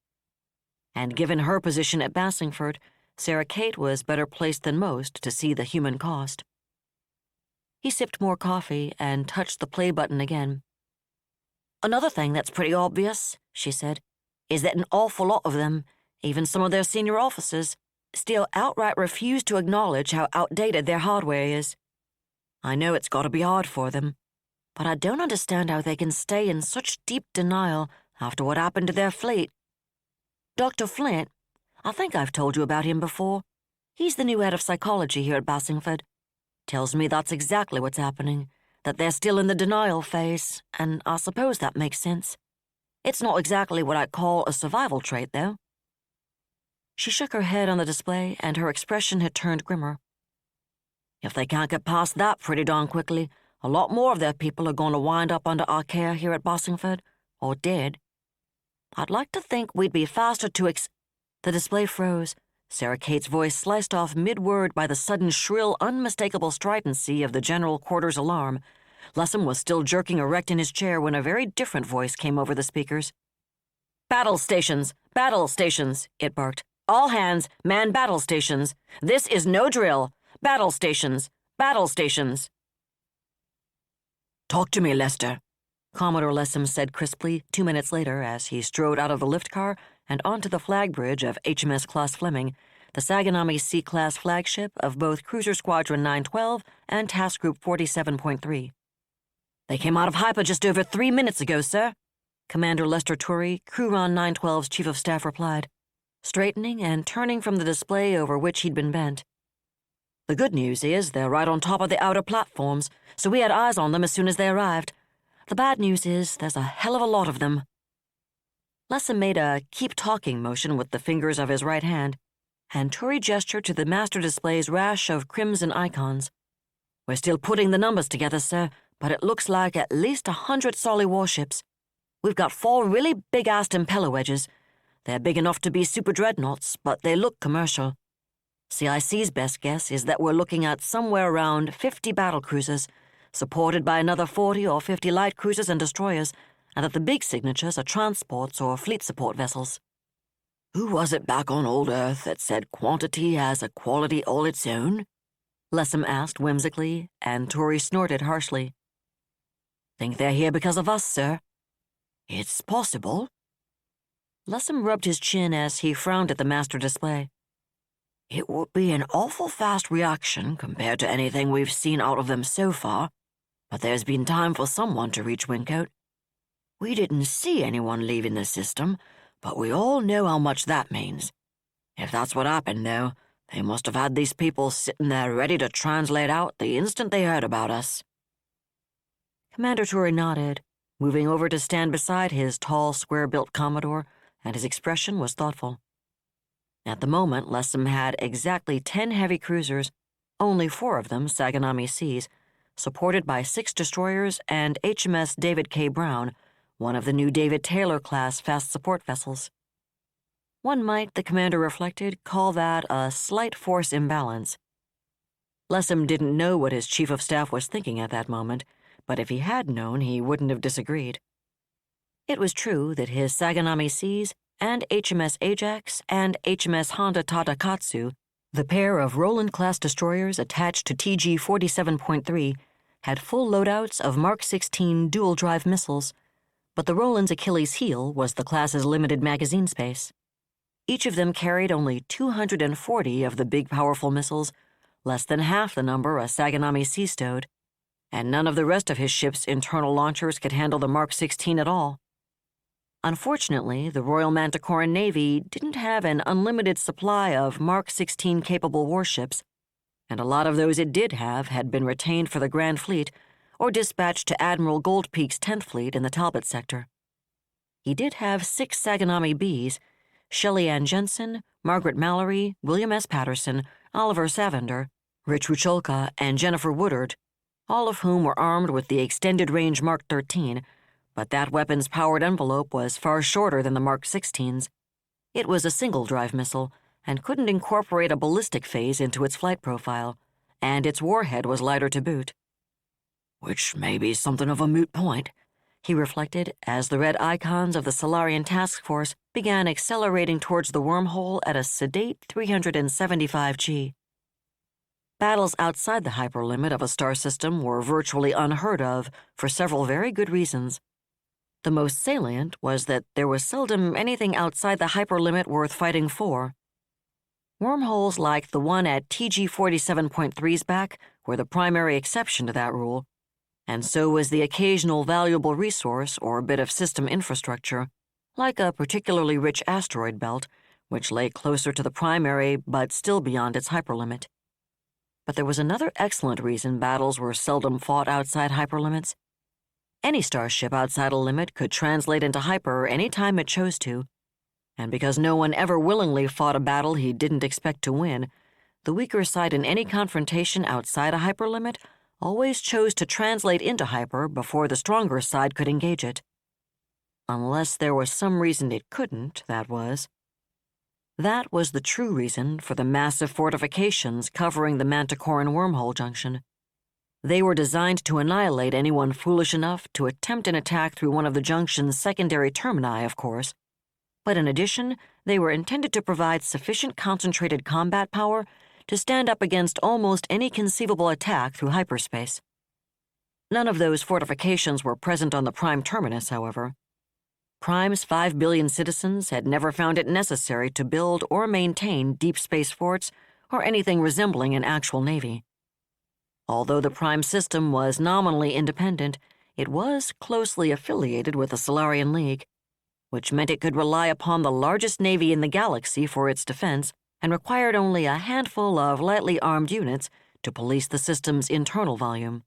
And given her position at Bassingford, Sarah Kate was better placed than most to see the human cost. He sipped more coffee and touched the play button again. Another thing that's pretty obvious, she said, is that an awful lot of them, even some of their senior officers, still outright refuse to acknowledge how outdated their hardware is. I know it's got to be hard for them, but I don't understand how they can stay in such deep denial after what happened to their fleet. Dr. Flint, I think I've told you about him before. He's the new head of psychology here at Bassingford. Tells me that's exactly what's happening, that they're still in the denial phase, and I suppose that makes sense. It's not exactly what I'd call a survival trait, though. She shook her head on the display, and her expression had turned grimmer. If they can't get past that pretty darn quickly, a lot more of their people are going to wind up under our care here at Bassingford, or dead. I'd like to think we'd be faster to The display froze. Sarah Kate's voice sliced off mid-word by the sudden shrill, unmistakable stridency of the general quarters alarm. Lessem was still jerking erect in his chair when a very different voice came over the speakers. "Battle stations! Battle stations!" it barked. "All hands, man battle stations! This is no drill! Battle stations! Battle stations!" "Talk to me, Lester," Commodore Lessem said crisply 2 minutes later as he strode out of the lift car and onto the flag bridge of HMS Class Fleming, the Saganami C-class flagship of both Cruiser Squadron 912 and Task Group 47.3. "They came out of Hyper just over 3 minutes ago, sir," Commander Lester Turry, Crewron 912's Chief of Staff replied, straightening and turning from the display over which he'd been bent. "The good news is they're right on top of the outer platforms, so we had eyes on them as soon as they arrived. The bad news is there's a hell of a lot of them." Lessem made a keep-talking motion with the fingers of his right hand, and Turry gestured to the master display's rash of crimson icons. "We're still putting the numbers together, sir, but it looks like at least 100 Solly warships. We've got 4 really big-assed impeller wedges. They're big enough to be super dreadnoughts, but they look commercial. CIC's best guess is that we're looking at somewhere around 50 battlecruisers, supported by another 40 or 50 light cruisers and destroyers, and that the big signatures are transports or fleet support vessels." "Who was it back on old Earth that said quantity has a quality all its own?" Lessem asked whimsically, and Turry snorted harshly. "Think they're here because of us, sir?" "It's possible." Lessem rubbed his chin as he frowned at the master display. "It would be an awful fast reaction compared to anything we've seen out of them so far, but there's been time for someone to reach Wingcote. We didn't see anyone leaving the system, but we all know how much that means. If that's what happened, though, they must have had these people sitting there ready to translate out the instant they heard about us." Commander Turry nodded, moving over to stand beside his tall, square-built Commodore, and his expression was thoughtful. At the moment, Lessem had exactly 10 heavy cruisers, only 4 of them Saganami Cs, supported by 6 destroyers and HMS David K. Brown, one of the new David Taylor-class fast support vessels. One might, the commander reflected, call that a slight force imbalance. Lessem didn't know what his chief of staff was thinking at that moment, but if he had known, he wouldn't have disagreed. It was true that his Saganami Cs and HMS Ajax and HMS Honda Tadakatsu, the pair of Roland-class destroyers attached to TG 47.3, had full loadouts of Mark 16 dual-drive missiles, but the Roland's Achilles heel was the class's limited magazine space. Each of them carried only 240 of the big, powerful missiles, less than half the number a Saganami Sea stowed, and none of the rest of his ship's internal launchers could handle the Mark 16 at all. Unfortunately, the Royal Manticoran Navy didn't have an unlimited supply of Mark 16-capable warships, and a lot of those it did have had been retained for the Grand Fleet or dispatched to Admiral Goldpeak's 10th Fleet in the Talbot sector. He did have 6 Saganami Bs, Shelley Ann Jensen, Margaret Mallory, William S. Patterson, Oliver Savander, Rich Rucholka, and Jennifer Woodard, all of whom were armed with the extended-range Mark 13, but that weapon's powered envelope was far shorter than the Mark 16's. It was a single-drive missile and couldn't incorporate a ballistic phase into its flight profile, and its warhead was lighter to boot. "Which may be something of a moot point," he reflected as the red icons of the Solarian Task Force began accelerating towards the wormhole at a sedate 375 G. Battles outside the hyperlimit of a star system were virtually unheard of for several very good reasons. The most salient was that there was seldom anything outside the hyperlimit worth fighting for. Wormholes like the one at TG 47.3's back were the primary exception to that rule, and so was the occasional valuable resource or bit of system infrastructure, like a particularly rich asteroid belt, which lay closer to the primary but still beyond its hyperlimit. But there was another excellent reason battles were seldom fought outside hyperlimits. Any starship outside a limit could translate into hyper any time it chose to, and because no one ever willingly fought a battle he didn't expect to win, the weaker side in any confrontation outside a hyperlimit always chose to translate into hyper before the stronger side could engage it. Unless there was some reason it couldn't, that was. That was the true reason for the massive fortifications covering the Manticoran wormhole junction. They were designed to annihilate anyone foolish enough to attempt an attack through one of the junction's secondary termini, of course. But in addition, they were intended to provide sufficient concentrated combat power to stand up against almost any conceivable attack through hyperspace. None of those fortifications were present on the Prime terminus, however. Prime's 5 billion citizens had never found it necessary to build or maintain deep space forts or anything resembling an actual navy. Although the Prime system was nominally independent, it was closely affiliated with the Solarian League, which meant it could rely upon the largest navy in the galaxy for its defense and required only a handful of lightly armed units to police the system's internal volume.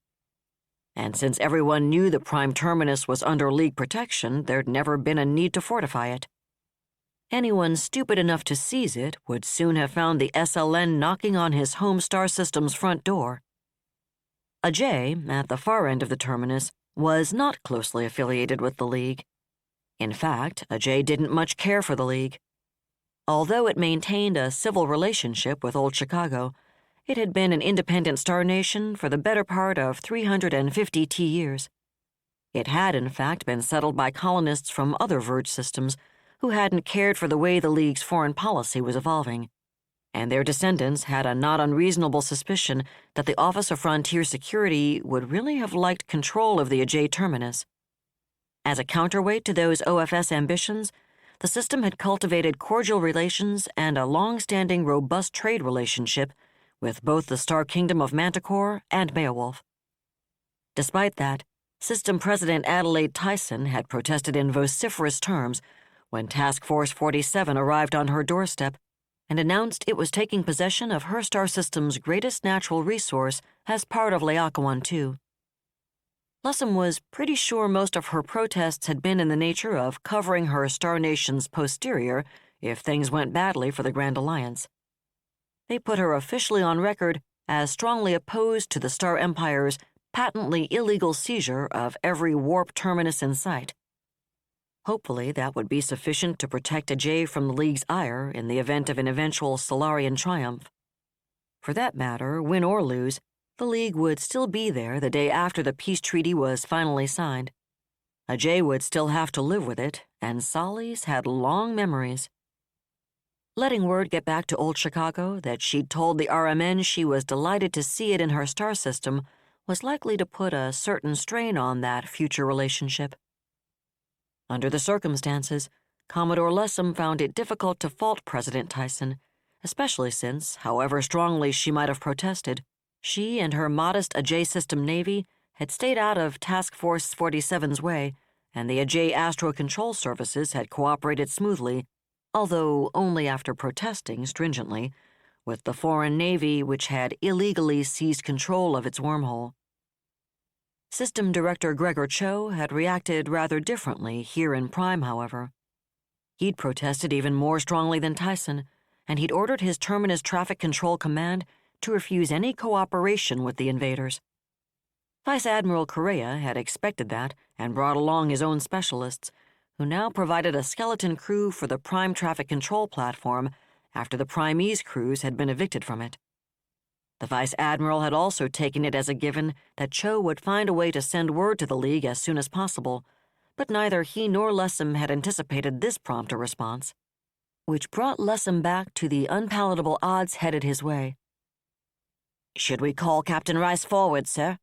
And since everyone knew the Prime terminus was under League protection, there'd never been a need to fortify it. Anyone stupid enough to seize it would soon have found the SLN knocking on his home star system's front door. A J, at the far end of the terminus, was not closely affiliated with the League. In fact, a J didn't much care for the League. Although it maintained a civil relationship with Old Chicago, it had been an independent star nation for the better part of 350 T-years. It had, in fact, been settled by colonists from other Verge systems who hadn't cared for the way the League's foreign policy was evolving, and their descendants had a not unreasonable suspicion that the Office of Frontier Security would really have liked control of the Ajay terminus. As a counterweight to those OFS ambitions, the system had cultivated cordial relations and a long-standing robust trade relationship with both the Star Kingdom of Manticore and Beowulf. Despite that, System President Adelaide Tyson had protested in vociferous terms when Task Force 47 arrived on her doorstep and announced it was taking possession of her star system's greatest natural resource as part of Laocoon II. Lessem was pretty sure most of her protests had been in the nature of covering her star nation's posterior if things went badly for the Grand Alliance. They put her officially on record as strongly opposed to the Star Empire's patently illegal seizure of every warp terminus in sight. Hopefully, that would be sufficient to protect Ajay from the League's ire in the event of an eventual Solarian triumph. For that matter, win or lose, the League would still be there the day after the peace treaty was finally signed. Ajay would still have to live with it, and Solis had long memories. Letting word get back to Old Chicago that she'd told the RMN she was delighted to see it in her star system was likely to put a certain strain on that future relationship. Under the circumstances, Commodore Lessem found it difficult to fault President Tyson, especially since, however strongly she might have protested, she and her modest Ajay system navy had stayed out of Task Force 47's way, and the Ajay Astro Control Services had cooperated smoothly, although only after protesting stringently, with the foreign navy which had illegally seized control of its wormhole. System Director Gregor Cho had reacted rather differently here in Prime, however. He'd protested even more strongly than Tyson, and he'd ordered his Terminus Traffic Control Command to refuse any cooperation with the invaders. Vice Admiral Correa had expected that and brought along his own specialists, who now provided a skeleton crew for the Prime Traffic Control platform after the Primese crews had been evicted from it. The Vice Admiral had also taken it as a given that Cho would find a way to send word to the League as soon as possible, but neither he nor Lessem had anticipated this prompt a response, which brought Lessem back to the unpalatable odds headed his way. "Should we call Captain Rice forward, sir?"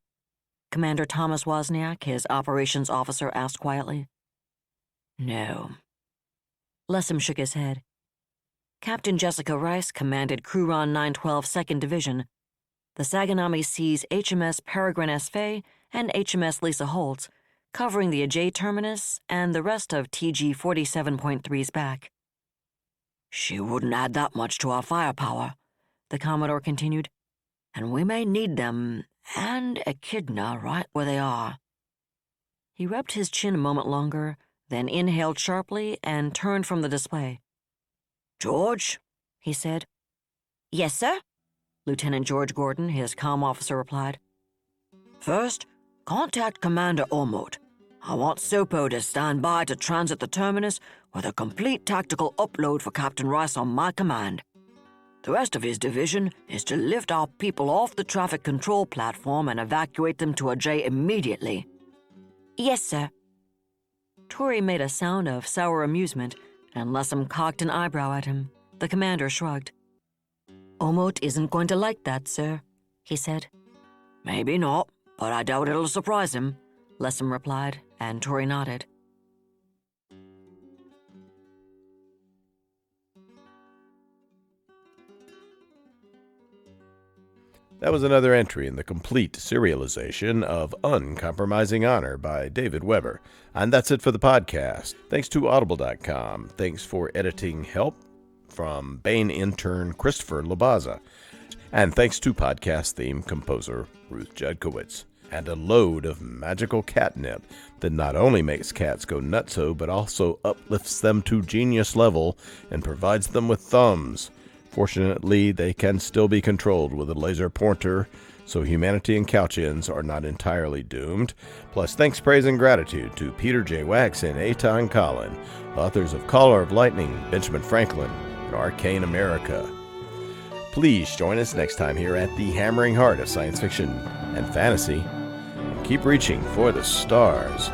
Commander Thomas Wozniak, his operations officer, asked quietly. "No." Lessem shook his head. Captain Jessica Rice commanded Cruron 912 2nd Division. The Saganami sees HMS Peregrine S. Fay and HMS Lisa Holtz, covering the Ajay terminus and the rest of TG 47.3's back. She wouldn't add that much to our firepower, the Commodore continued, and we may need them and Echidna right where they are. He rubbed his chin a moment longer, then inhaled sharply and turned from the display. George, he said. Yes, sir, Lieutenant George Gordon, his comm officer, replied. First, contact Commander Ormond. I want Sopo to stand by to transit the terminus with a complete tactical upload for Captain Rice on my command. The rest of his division is to lift our people off the traffic control platform and evacuate them to Ajay immediately. Yes, sir. Tori made a sound of sour amusement, and Lessam cocked an eyebrow at him. The commander shrugged. Omot isn't going to like that, sir, he said. Maybe not, but I doubt it'll surprise him, Lessam replied, and Tori nodded. That was another entry in the complete serialization of Uncompromising Honor by David Weber. And that's it for the podcast. Thanks to Audible.com. Thanks for editing help from Bain intern Christopher Labaza. And thanks to podcast theme composer Ruth Judkowitz. And a load of magical catnip that not only makes cats go nutso, but also uplifts them to genius level and provides them with thumbs. Fortunately, they can still be controlled with a laser pointer, so humanity and couch-ins are not entirely doomed. Plus, thanks, praise, and gratitude to Peter J. Wacks and Eytan Kollin, authors of Caller of Lightning, Benjamin Franklin, and Arcane America. Please join us next time here at the hammering heart of science fiction and fantasy. And keep reaching for the stars.